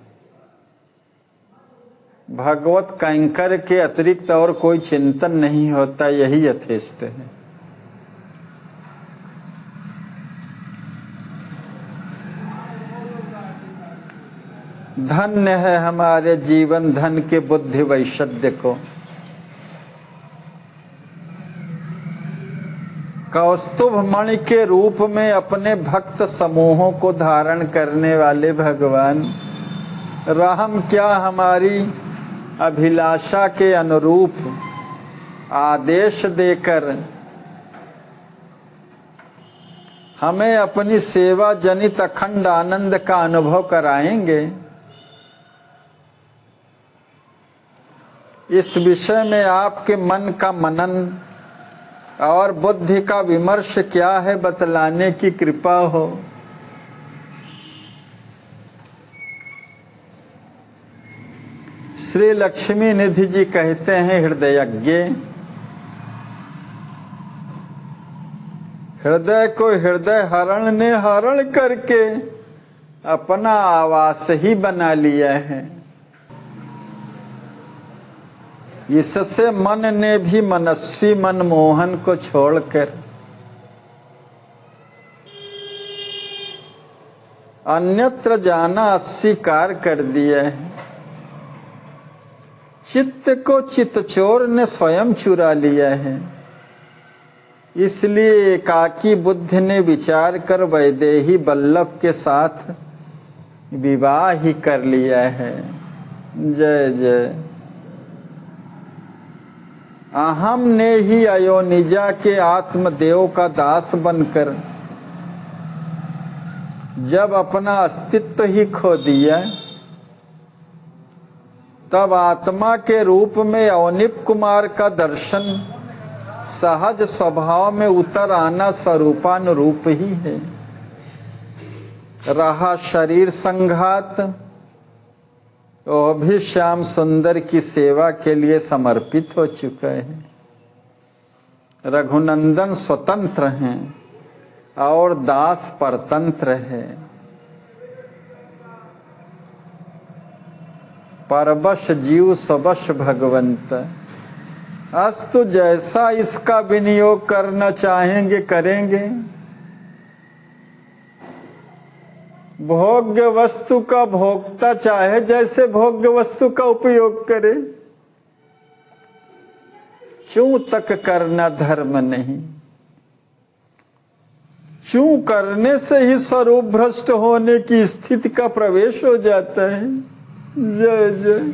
भगवत कैंकर के अतिरिक्त और कोई चिंतन नहीं होता, यही यथेष्ट है। धन्य है हमारे जीवन धन के बुद्धि वैशद्य को। कौस्तुभ मणि के रूप में अपने भक्त समूहों को धारण करने वाले भगवान राम क्या हमारी अभिलाषा के अनुरूप आदेश देकर हमें अपनी सेवा जनित अखंड आनंद का अनुभव कराएंगे। इस विषय में आपके मन का मनन और बुद्धि का विमर्श क्या है, बतलाने की कृपा हो। श्री लक्ष्मी निधि जी कहते हैं हृदयज्ञ, हृदय को हृदय हरण ने हरण करके अपना आवास ही बना लिया है। इससे मन ने भी मनस्वी मनमोहन को छोड़कर अन्यत्र जाना अस्वीकार कर दिया है। चित्त को चित्तचोर ने स्वयं चुरा लिया है। इसलिए एकाकी बुद्धि ने विचार कर वैदेही वल्लभ के साथ विवाह ही कर लिया है। जय जय। अहम ने ही अयोनिजा के आत्मदेव का दास बनकर जब अपना अस्तित्व ही खो दिया, तब आत्मा के रूप में अवनिप कुमार का दर्शन सहज स्वभाव में उतर आना स्वरूपानुरूप ही है। रहा शरीर संघात, वो भी श्याम सुंदर की सेवा के लिए समर्पित हो चुका है। रघुनंदन स्वतंत्र हैं और दास परतंत्र है। परवश जीव स्ववश भगवंत। अस्तु जैसा इसका विनियोग करना चाहेंगे करेंगे। भोग्य वस्तु का भोक्ता चाहे जैसे भोग्य वस्तु का उपयोग करे। चूं तक करना धर्म नहीं। चूं करने से ही स्वरूप भ्रष्ट होने की स्थिति का प्रवेश हो जाता है। जय जय।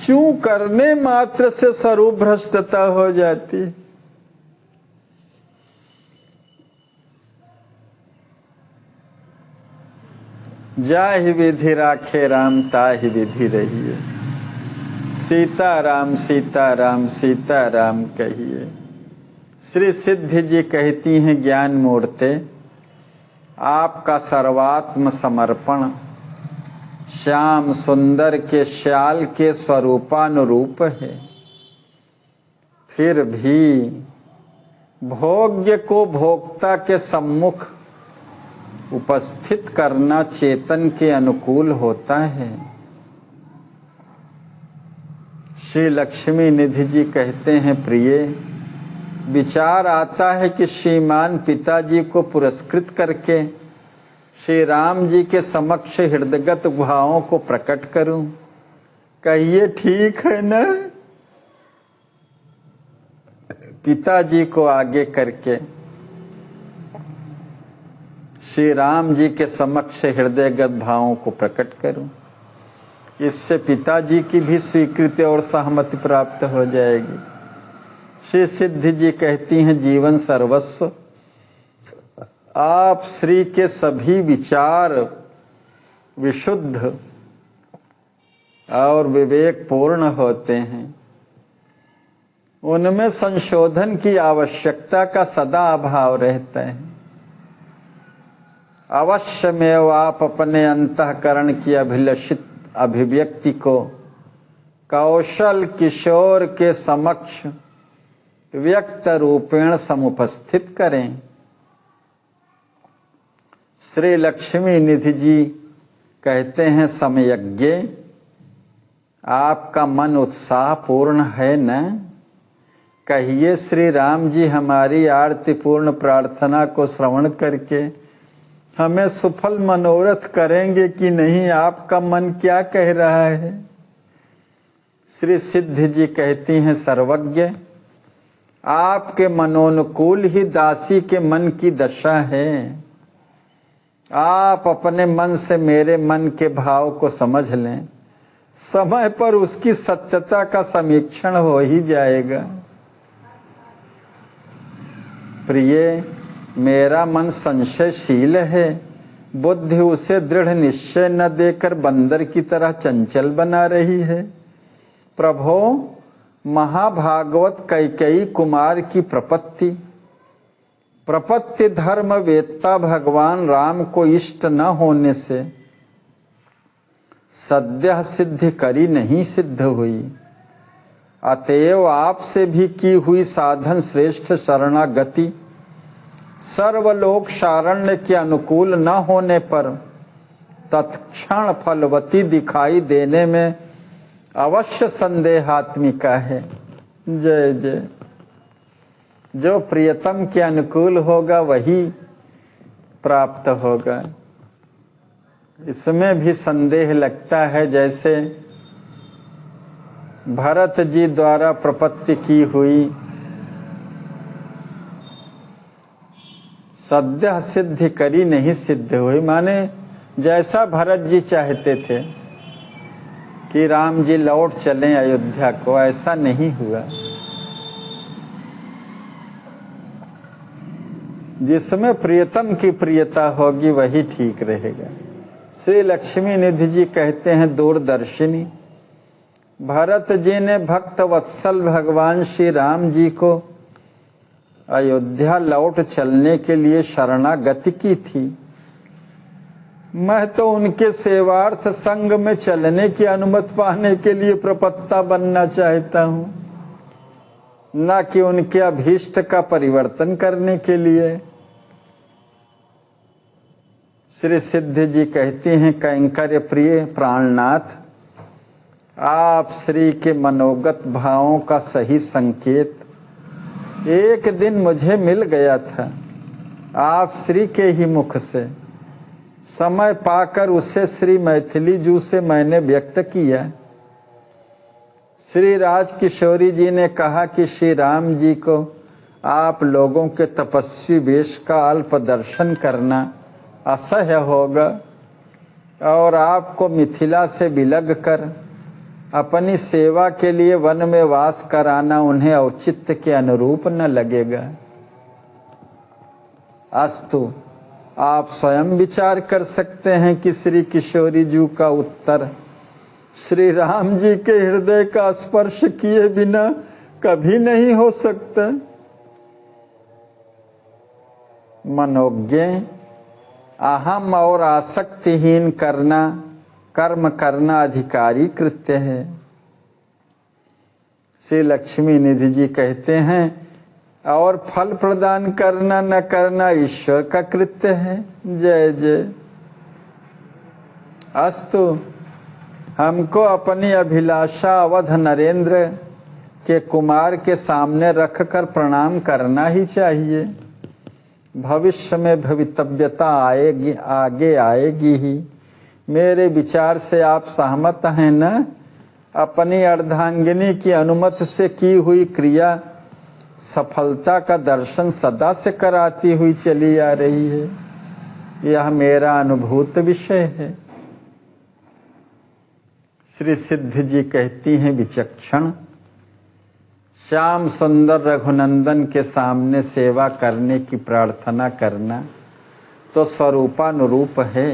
चूं करने मात्र से स्वरूप भ्रष्टता हो जाती है। जाहि विधि राखे राम ताहि विधि रहिए। सीताराम सीताराम सीताराम कहिए। श्री सिद्धि जी कहती हैं ज्ञान मूर्ते, आपका सर्वात्म समर्पण श्याम सुंदर के श्याल के स्वरूपानुरूप है। फिर भी भोग्य को भोक्ता के सम्मुख उपस्थित करना चेतन के अनुकूल होता है। श्री लक्ष्मी निधि जी कहते हैं, प्रिय विचार आता है कि श्रीमान पिताजी को पुरस्कृत करके श्री राम जी के समक्ष हृदयगत भावों को प्रकट करूं। कहिए ठीक है ना? पिताजी को आगे करके श्री राम जी के समक्ष हृदयगत भावों को प्रकट करूं। इससे पिताजी की भी स्वीकृति और सहमति प्राप्त हो जाएगी। श्री सिद्धि जी कहती हैं, जीवन सर्वस्व। आप श्री के सभी विचार विशुद्ध और विवेक पूर्ण होते हैं। उनमें संशोधन की आवश्यकता का सदा अभाव रहता है। अवश्य में आप अपने अंतःकरण की अभिलषित अभिव्यक्ति को कौशल किशोर के समक्ष व्यक्त रूपेण समुपस्थित करें। श्री लक्ष्मी निधि जी कहते हैं, समयज्ञ आपका मन उत्साह पूर्ण है न? कहिए श्री राम जी हमारी आरती पूर्ण प्रार्थना को श्रवण करके हमें सुफल मनोरथ करेंगे कि नहीं? आपका मन क्या कह रहा है? श्री सिद्धि जी कहती हैं, सर्वज्ञ आपके मनोनुकूल ही दासी के मन की दशा है। आप अपने मन से मेरे मन के भाव को समझ लें, समय पर उसकी सत्यता का समीक्षण हो ही जाएगा। प्रिय, मेरा मन संशयशील है। बुद्धि उसे दृढ़ निश्चय न देकर बंदर की तरह चंचल बना रही है। प्रभो, महाभागवत कैकेयी कुमार की प्रपत्ति धर्म वेत्ता भगवान राम को इष्ट न होने से सद्यः सिद्धि करी नहीं सिद्ध हुई। अतएव आपसे भी की हुई साधन श्रेष्ठ शरणागति सर्वलोक शारण्य के अनुकूल न होने पर तत्क्षण फलवती दिखाई देने में अवश्य संदेहात्मिका है। जय जय। जो प्रियतम के अनुकूल होगा वही प्राप्त होगा। इसमें भी संदेह लगता है, जैसे भरत जी द्वारा प्रपत्ति की हुई सद्यः सिद्धि करी नहीं सिद्ध हुई। माने जैसा भरत जी चाहते थे कि राम जी लौट चलें अयोध्या को, ऐसा नहीं हुआ। जिसमें प्रियतम की प्रियता होगी वही ठीक रहेगा। श्री लक्ष्मी निधि जी कहते हैं, दूरदर्शिनी भरत जी ने भक्त वत्सल भगवान श्री राम जी को अयोध्या लौट चलने के लिए शरणागति की थी। मैं तो उनके सेवार्थ संग में चलने की अनुमति पाने के लिए प्रपत्ता बनना चाहता हूं, न कि उनके अभीष्ट का परिवर्तन करने के लिए। श्री सिद्ध जी कहती हैं, कैंकर्य प्रिय प्राणनाथ, आप श्री के मनोगत भावों का सही संकेत एक दिन मुझे मिल गया था, आप श्री के ही मुख से। समय पाकर उसे श्री मैथिली जू से मैंने व्यक्त किया। श्री राज किशोरी जी ने कहा कि श्री राम जी को आप लोगों के तपस्वी वेश का अल्प दर्शन करना असह्य होगा और आपको मिथिला से विलग कर अपनी सेवा के लिए वन में वास कराना उन्हें औचित्य के अनुरूप न लगेगा। अस्तु, आप स्वयं विचार कर सकते हैं कि श्री किशोरी जी का उत्तर श्री राम जी के हृदय का स्पर्श किए बिना कभी नहीं हो सकता। मनोज्ञ, अहम और आसक्तिहीन करना, कर्म करना अधिकारी कृत्य है। श्री लक्ष्मी निधि जी कहते हैं, और फल प्रदान करना न करना ईश्वर का कृत्य है। जय जय। अस्तु, हमको अपनी अभिलाषा अवध नरेंद्र के कुमार के सामने रखकर प्रणाम करना ही चाहिए। भविष्य में भवितव्यता आएगी, आगे आएगी ही। मेरे विचार से आप सहमत हैं न? अपनी अर्धांगिनी की अनुमति से की हुई क्रिया सफलता का दर्शन सदा से कराती हुई चली आ रही है। यह मेरा अनुभूत विषय है। श्री सिद्ध जी कहती हैं, विचक्षण, श्याम सुंदर रघुनंदन के सामने सेवा करने की प्रार्थना करना तो स्वरूपानुरूप है।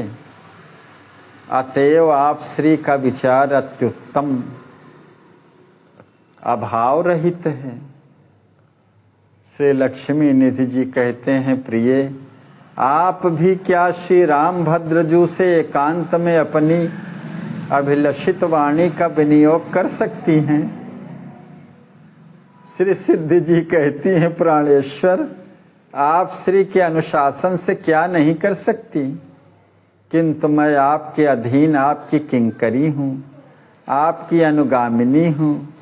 अतएव आप श्री का विचार अत्युत्तम अभाव रहित है। श्री लक्ष्मी निधि जी कहते हैं, प्रिय, आप भी क्या श्री रामभद्रजू से एकांत में अपनी अभिलषित वाणी का विनियोग कर सकती हैं? श्री सिद्ध जी कहती हैं, प्राणेश्वर, आप श्री के अनुशासन से क्या नहीं कर सकती, किंतु मैं आपके अधीन आपकी किंकरी हूँ, आपकी अनुगामिनी हूँ।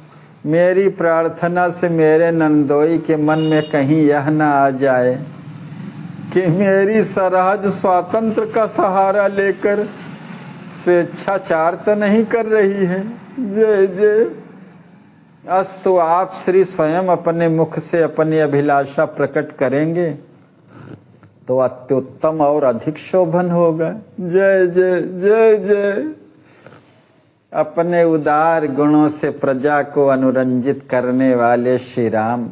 मेरी प्रार्थना से मेरे नंदोई के मन में कहीं यह न आ जाए कि मेरी सरहद स्वातंत्र का सहारा लेकर स्वेच्छाचार तो नहीं कर रही है। जय जय। अस्तु, आप श्री स्वयं अपने मुख से अपनी अभिलाषा प्रकट करेंगे तो अत्युत्तम और अधिक शोभन होगा। जय जय जय जय। अपने उदार गुणों से प्रजा को अनुरंजित करने वाले श्री राम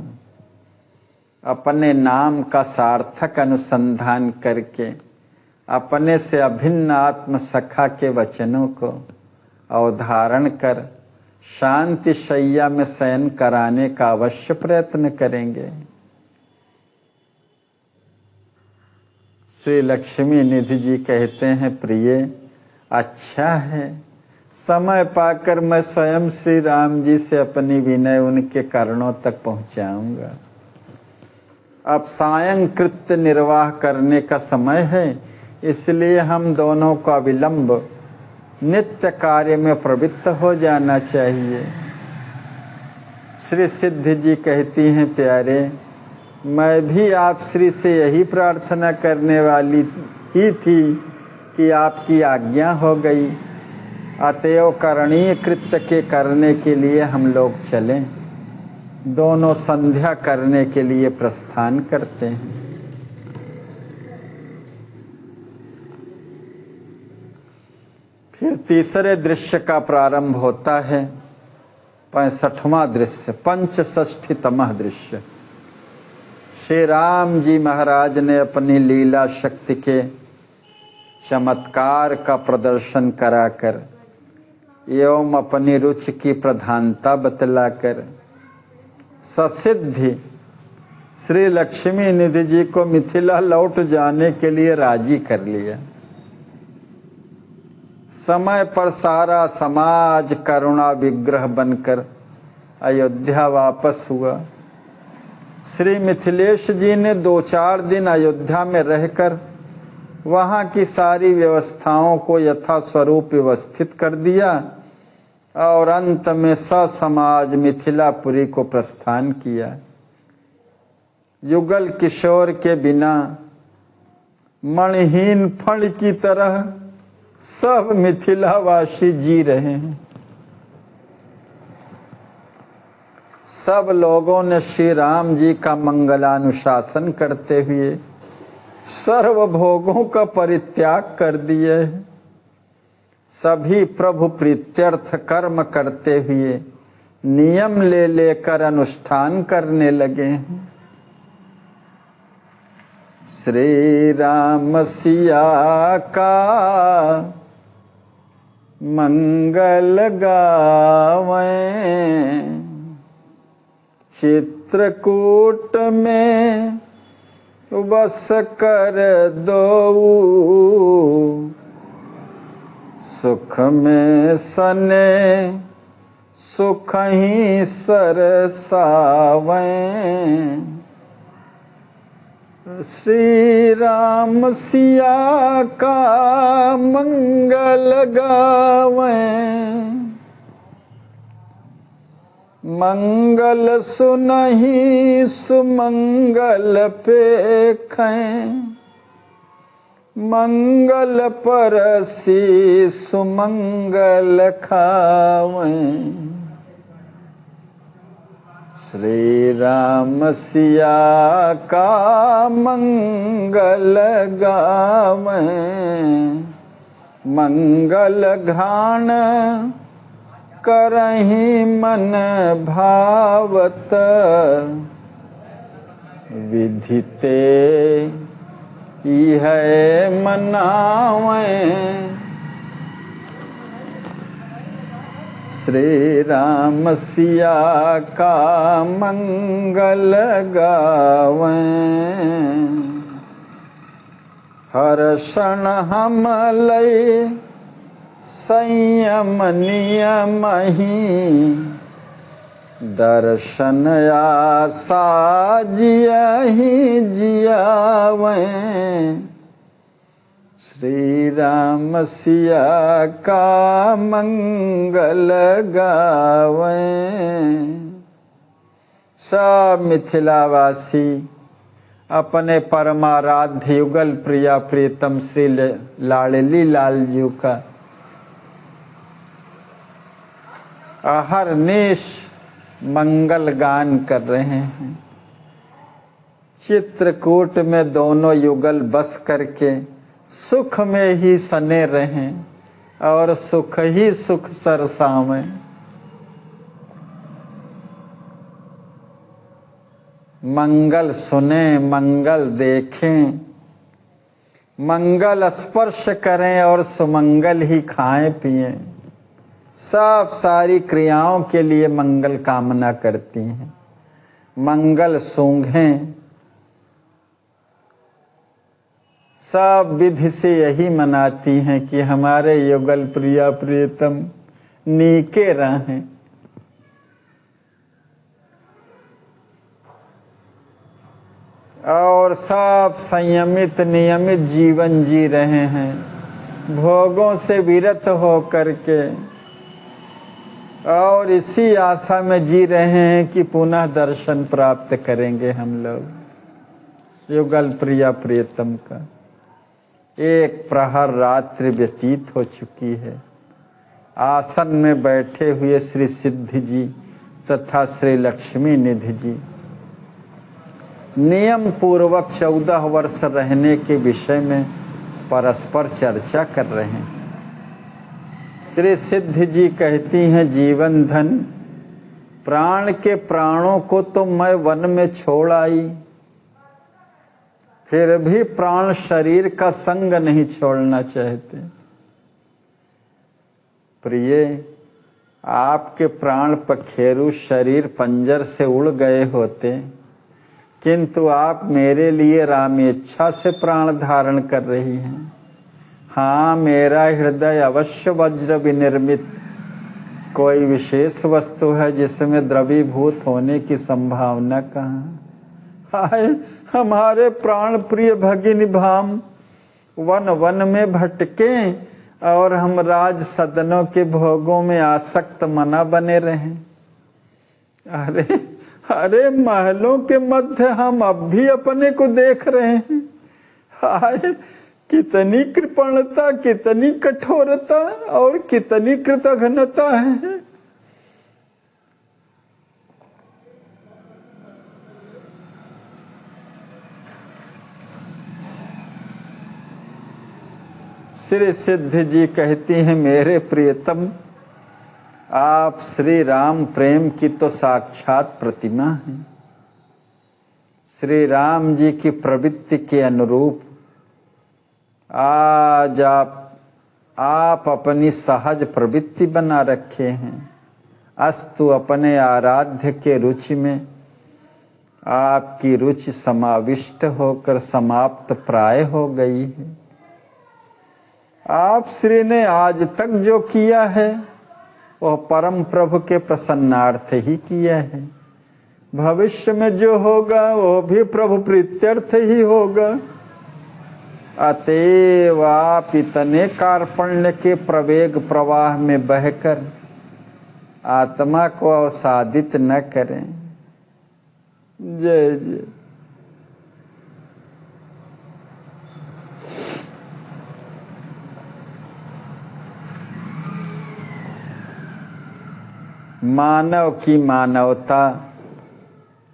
अपने नाम का सार्थक अनुसंधान करके अपने से अभिन्न आत्म सखा के वचनों को अवधारण कर शांति शैया में शयन कराने का अवश्य प्रयत्न करेंगे। श्री लक्ष्मी निधि जी कहते हैं, प्रिय, अच्छा है, समय पाकर मैं स्वयं श्री राम जी से अपनी विनय उनके कारणों तक पहुंचाऊंगा। अब सायंकृत्य निर्वाह करने का समय है, इसलिए हम दोनों का विलंब नित्य कार्य में प्रवृत्त हो जाना चाहिए। श्री सिद्ध जी कहती हैं, प्यारे, मैं भी आप श्री से यही प्रार्थना करने वाली ही थी कि आपकी आज्ञा हो गई। अतएव करणीय कृत्य के करने के लिए हम लोग चलें। दोनों संध्या करने के लिए प्रस्थान करते हैं। फिर तीसरे दृश्य का प्रारंभ होता है। 65वां दृश्य, पंचषष्ठीतमः दृश्य। श्री राम जी महाराज ने अपनी लीला शक्ति के चमत्कार का प्रदर्शन कराकर एवं अपनी रुचि की प्रधानता बतलाकर ससिद्धि श्री लक्ष्मी निधि जी को मिथिला लौट जाने के लिए राजी कर लिया। समय पर सारा समाज करुणा विग्रह बनकर अयोध्या वापस हुआ। श्री मिथिलेश जी ने 2-4 दिन अयोध्या में रहकर वहाँ की सारी व्यवस्थाओं को यथा स्वरूप व्यवस्थित कर दिया और अंत में ससमाज मिथिलापुरी को प्रस्थान किया। युगल किशोर के बिना मणिहीन फण की तरह सब मिथिलावासी जी रहे हैं। सब लोगों ने श्री राम जी का मंगलानुशासन करते हुए सर्व भोगों का परित्याग कर दिए हैं। सभी प्रभु प्रीत्यर्थ कर्म करते हुए नियम ले लेकर अनुष्ठान करने लगे हैं। श्री राम सिया का मंगल गावें, चित्रकूट में बस कर दो, सुख में सने सुख ही सरसावें। श्री राम सिया का मंगल गावें, मंगल सुनहि सुमंगल पेखें, मंगल परसी सुमंगल खावें। श्री राम सिया का मंगल गावें, मंगल घ्राण करहि मन भावत, विधिते इह मनावें। श्री राम सिया का मंगल गावें, हर क्षण हम लय संयम नियमहि, दर्शन आसा जियहि जियावें। श्री राम सिया का मंगल गावें। सब मिथिलावासी अपने परमाराध्य युगल प्रिया प्रीतम श्री लाडली लाल जी का अहरनिश मंगल गान कर रहे हैं। चित्रकूट में दोनों युगल बस करके सुख में ही सने रहें और सुख ही सुख सरसावें। मंगल सुने, मंगल देखें, मंगल स्पर्श करें और सुमंगल ही खाएं पिएं। सब सारी क्रियाओं के लिए मंगल कामना करती हैं। मंगल सूंघें, सब विधि से यही मनाती हैं कि हमारे युगल प्रिया प्रियतम नीके रहें। और सब संयमित नियमित जीवन जी रहे हैं, भोगों से विरत हो करके, और इसी आशा में जी रहे हैं कि पुनः दर्शन प्राप्त करेंगे हम लोग युगल प्रिया प्रियतम का। एक प्रहर रात्रि व्यतीत हो चुकी है। आसन में बैठे हुए श्री सिद्धि जी तथा श्री लक्ष्मी निधि जी नियम पूर्वक 14 वर्ष रहने के विषय में परस्पर चर्चा कर रहे हैं। श्री सिद्धि जी कहती हैं, जीवन धन प्राण के प्राणों को तो मैं वन में छोड़ आई, फिर भी प्राण शरीर का संग नहीं छोड़ना चाहते। प्रिय, आपके प्राण पखेरु शरीर पंजर से उड़ गए होते, किंतु आप मेरे लिए रामेच्छा से प्राण धारण कर रही हैं। हाँ, मेरा हृदय अवश्य वज्र विनिर्मित कोई विशेष वस्तु है जिसमें द्रवीभूत होने की संभावना कहाँ। हाय, हमारे प्राण प्रिय भगिनी भाम वन वन में भटके और हम राज सदनों के भोगों में आसक्त मना बने रहें। अरे अरे, महलों के मध्य हम अब भी अपने को देख रहे हैं। हाय, कितनी कृपणता, कितनी कठोरता और कितनी कृतघ्नता है। श्री सिद्ध जी कहती हैं, मेरे प्रियतम, आप श्री राम प्रेम की तो साक्षात प्रतिमा हैं। श्री राम जी की प्रवृत्ति के अनुरूप आज आप अपनी सहज प्रवृत्ति बना रखे हैं। अस्तु अपने आराध्य के रुचि में आपकी रुचि समाविष्ट होकर समाप्त प्राय हो गई है। आप श्री ने आज तक जो किया है वह परम प्रभु के प्रसन्नार्थ ही किया है। भविष्य में जो होगा वो भी प्रभु प्रीत्यर्थ ही होगा। अतएव आप इतने कार्पण्य के प्रवेग प्रवाह में बहकर आत्मा को अवसादित न करें। जय जय। मानव की मानवता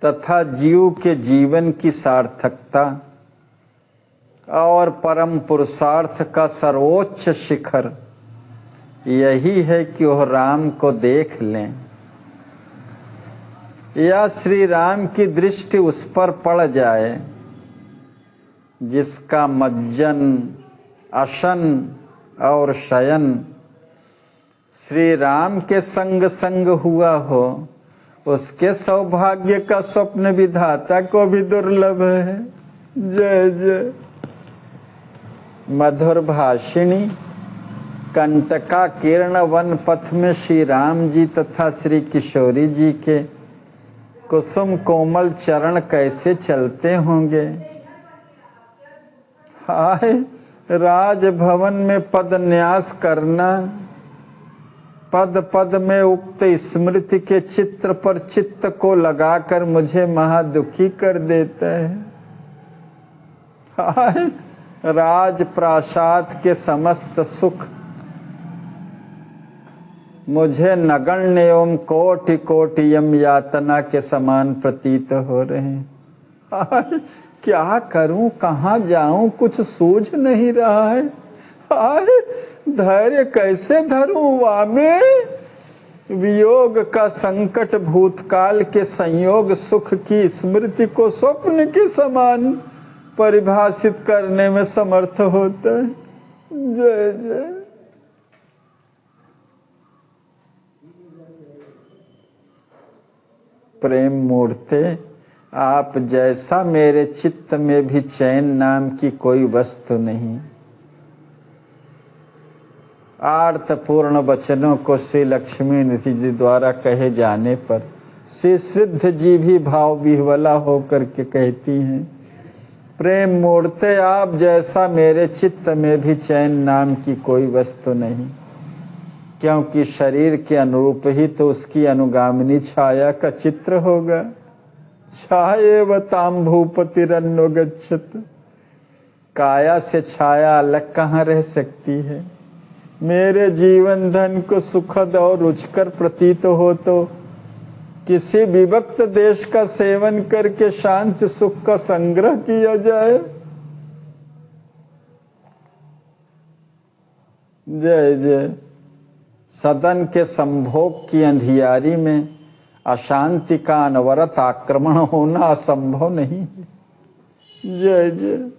तथा जीव के जीवन की सार्थकता और परम पुरुषार्थ का सर्वोच्च शिखर यही है कि वह राम को देख लें या श्री राम की दृष्टि उस पर पड़ जाए जिसका मज्जन, अशन और शयन श्री राम के संग संग हुआ हो। उसके सौभाग्य का स्वप्न विधाता को भी दुर्लभ है। जय जय। मधुर भाषिणी कंटका किरण वन पथ में श्री राम जी तथा श्री किशोरी जी के कुसुम कोमल चरण कैसे चलते होंगे। हाय, राजभवन में पदन्यास करना पद पद में उक्त स्मृति के चित्र पर चित्त को लगाकर मुझे महादुखी कर देता है। हाय, राजप्रासाद के समस्त सुख मुझे नगण्य एवं कोटि कोटि यम यातना के समान प्रतीत हो रहे हैं। क्या करूं, कहाँ जाऊं, कुछ सूझ नहीं रहा है। धैर्य कैसे धरूं वामे, वियोग का संकट भूतकाल के संयोग सुख की स्मृति को स्वप्न के समान परिभाषित करने में समर्थ होता है। जय जय। प्रेम मूर्ते, आप जैसा मेरे चित्त में भी चैन नाम की कोई वस्तु नहीं। आर्तपूर्ण वचनों को श्री लक्ष्मी निधि जी द्वारा कहे जाने पर श्री सिद्ध जी भी भाव विह्वला होकर के कहती हैं, प्रेम मूर्ते, आप जैसा मेरे चित्त में भी चैन नाम की कोई वस्तु नहीं। क्योंकि शरीर के अनुरूप ही तो उसकी अनुगामिनी छाया का चित्र होगा। छायेव ताम भूपतिरन्नो गच्छत। काया से छाया अलग कहाँ रह सकती है। मेरे जीवन धन को सुखद और रुचकर प्रतीत हो तो किसी विभक्त देश का सेवन करके शांति सुख का संग्रह किया जाए। जय जय। सदन के संभोग की अंधियारी में अशांति का अनवरत आक्रमण होना असंभव नहीं है। जय जय।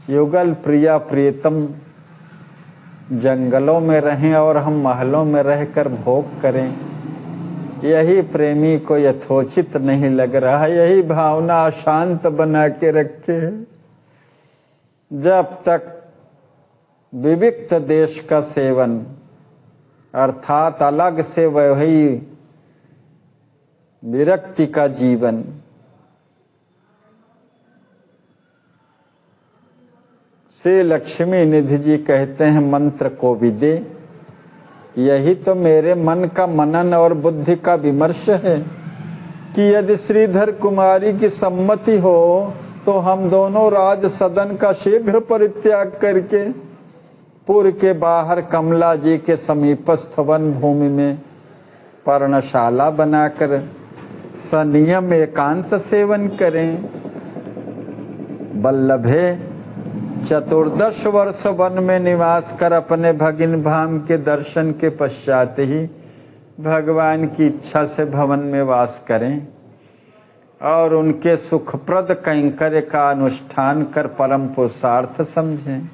युगल प्रिया प्रियतम, जंगलों में रहें और हम महलों में रहकर भोग करें, यही प्रेमी को यथोचित नहीं लग रहा। यही भावना अशांत बना के रखे है। जब तक विविक्त देश का सेवन अर्थात अलग से वही विरक्ति का जीवन, श्री लक्ष्मी निधि जी कहते हैं मंत्र को विदे, यही तो मेरे मन का मनन और बुद्धि का विमर्श है कि यदि श्रीधर कुमारी की सम्मति हो तो हम दोनों राज सदन का शीघ्र परित्याग करके पुर के बाहर कमला जी के समीपस्थ वन भूमि में पर्णशाला बनाकर संयम एकांत सेवन करें। वल्लभे 14 वर्ष वन में निवास कर अपने भगिन भाम के दर्शन के पश्चात ही भगवान की इच्छा से भवन में वास करें और उनके सुखप्रद कैंकर्य का अनुष्ठान कर परम पुरुषार्थ समझें।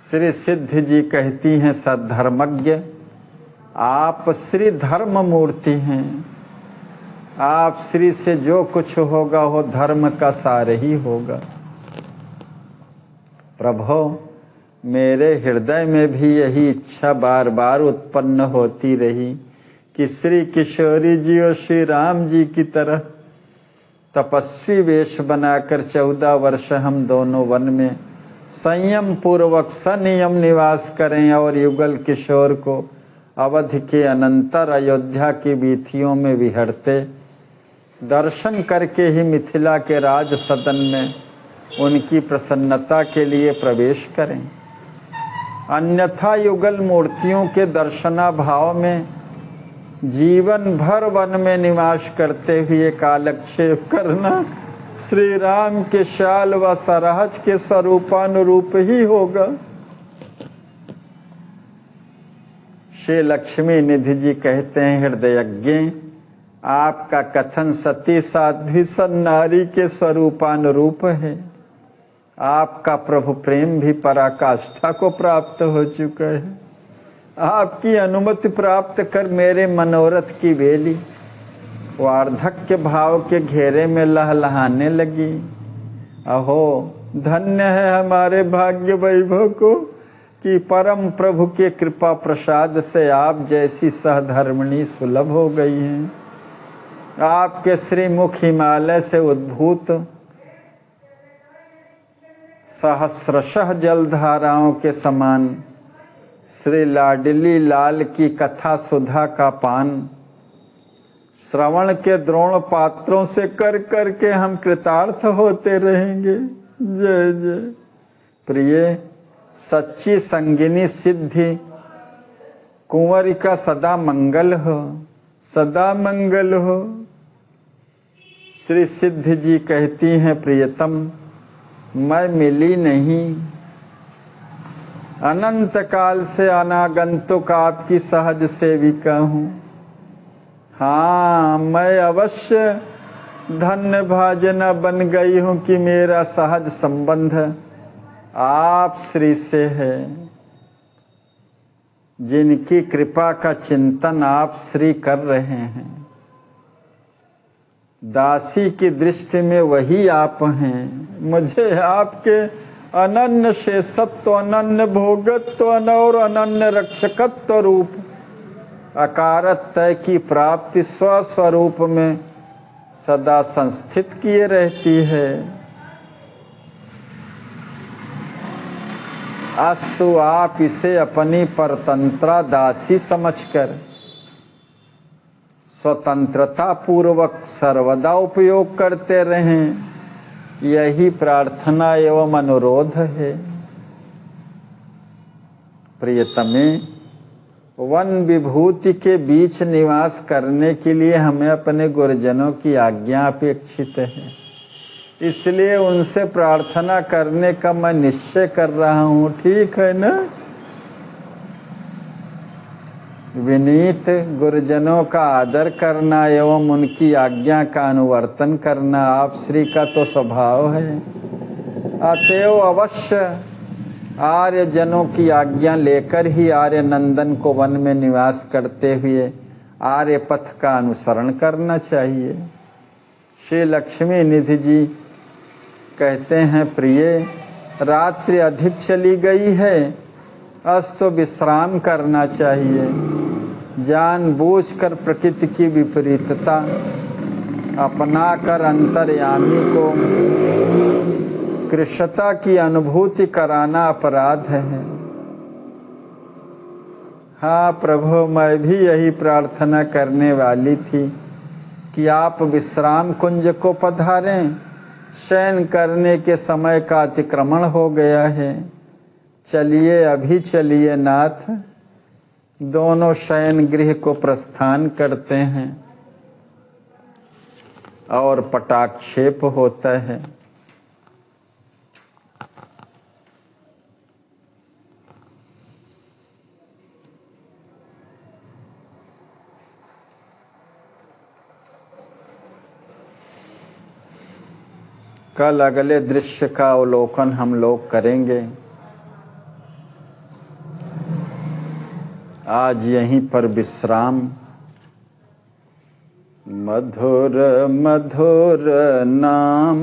श्री सिद्ध जी कहती हैं सद्धर्मज्ञ, आप श्री धर्म मूर्ति हैं, आप श्री से जो कुछ होगा वो धर्म का सार ही होगा। प्रभो, मेरे हृदय में भी यही इच्छा बार बार उत्पन्न होती रही कि श्री किशोरी जी और श्री राम जी की तरह तपस्वी वेश बनाकर 14 वर्ष हम दोनों वन में संयम पूर्वक सनियम निवास करें और युगल किशोर को अवधि के अनंतर अयोध्या की वीथियों में विहरते दर्शन करके ही मिथिला के राज सदन में उनकी प्रसन्नता के लिए प्रवेश करें। अन्यथा युगल मूर्तियों के दर्शना भाव में जीवन भर वन में निवास करते हुए कालक्षेप करना श्री राम के शाल व सरहज के स्वरूपानुरूप ही होगा। श्री लक्ष्मी निधि जी कहते हैं हृदयज्ञ, आपका कथन सती साध्वी सन्नारी के स्वरूपानुरूप है। आपका प्रभु प्रेम भी पराकाष्ठा को प्राप्त हो चुका है। आपकी अनुमति प्राप्त कर मेरे मनोरथ की बेली वार्धक्य भाव के घेरे में लहलहाने लगी। अहो, धन्य है हमारे भाग्य वैभव को कि परम प्रभु के कृपा प्रसाद से आप जैसी सहधर्मिणी सुलभ हो गई हैं। आपके श्रीमुख हिमालय से उद्भूत सहस्रशः जलधाराओं के समान श्री लाडली लाल की कथा सुधा का पान श्रवण के द्रोण पात्रों से कर कर के हम कृतार्थ होते रहेंगे। जय जय। प्रिय, सच्ची संगिनी सिद्धि कुंवरी का सदा मंगल हो, सदा मंगल हो। श्री सिद्ध जी कहती हैं प्रियतम, मैं मिली नहीं, अनंत काल से अनागंतुक आपकी सहज सेविका हूँ। हाँ, मैं अवश्य धन्य भाजना बन गई हूँ कि मेरा सहज संबंध आप श्री से है। जिनकी कृपा का चिंतन आप श्री कर रहे हैं, दासी की दृष्टि में वही आप हैं। मुझे आपके अनन्य शेषत्व, अनन्य भोगत्व और अनन्य रक्षकत्व रूप अकारत्य की प्राप्ति स्वस्वरूप में सदा संस्थित किए रहती है। अस्तु, आप इसे अपनी परतंत्रा दासी समझकर स्वतंत्रता पूर्वक सर्वदा उपयोग करते रहें, यही प्रार्थना एवं अनुरोध है। प्रियतमे, वन विभूति के बीच निवास करने के लिए हमें अपने गुरुजनों की आज्ञा अपेक्षित है। इसलिए उनसे प्रार्थना करने का मैं निश्चय कर रहा हूँ। ठीक है ना? विनीत गुरुजनों का आदर करना एवं उनकी आज्ञा का अनुवर्तन करना आप श्री का तो स्वभाव है। अतएव अवश्य आर्य जनों की आज्ञा लेकर ही आर्य नंदन को वन में निवास करते हुए आर्य पथ का अनुसरण करना चाहिए। श्री लक्ष्मी निधि जी कहते हैं प्रिय रात्रि अधिक चली गई है, अस तो विश्राम करना चाहिए। जानबूझकर प्रकृति की विपरीतता अपनाकर अंतर्यामी को कृष्णता की अनुभूति कराना अपराध है। हाँ प्रभु, मैं भी यही प्रार्थना करने वाली थी कि आप विश्राम कुंज को पधारें। शयन करने के समय का अतिक्रमण हो गया है। चलिए, अभी चलिए नाथ, दोनों शयन गृह को प्रस्थान करते हैं और पटाक्षेप होता है। कल अगले दृश्य का अवलोकन हम लोग करेंगे। आज यहीं पर विश्राम। मधुर मधुर नाम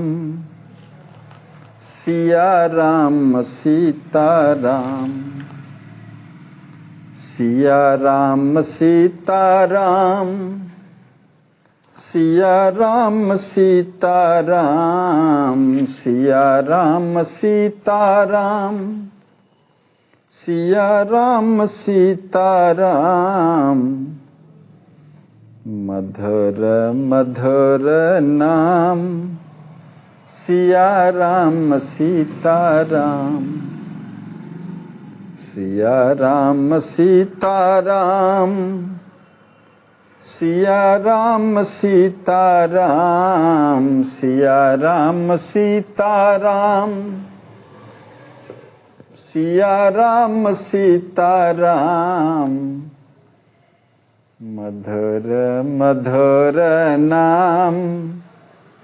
सिया राम सीता राम, सिया राम सीता राम, सिया राम सीता राम, सिया राम सीता राम, सिया राम सीता राम। मधुर मधुर नाम सिया राम सीता राम, सिया राम सीता राम, सिया राम सीता राम, सिया राम सीता राम, सिया राम सीता राम। मधुर मधुर नाम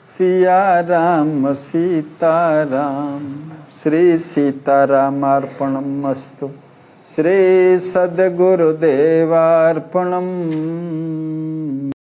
सिया राम सीता राम। श्री सीतारामार्पणमस्तु। श्री सद्गुरुदेवार्पणम्।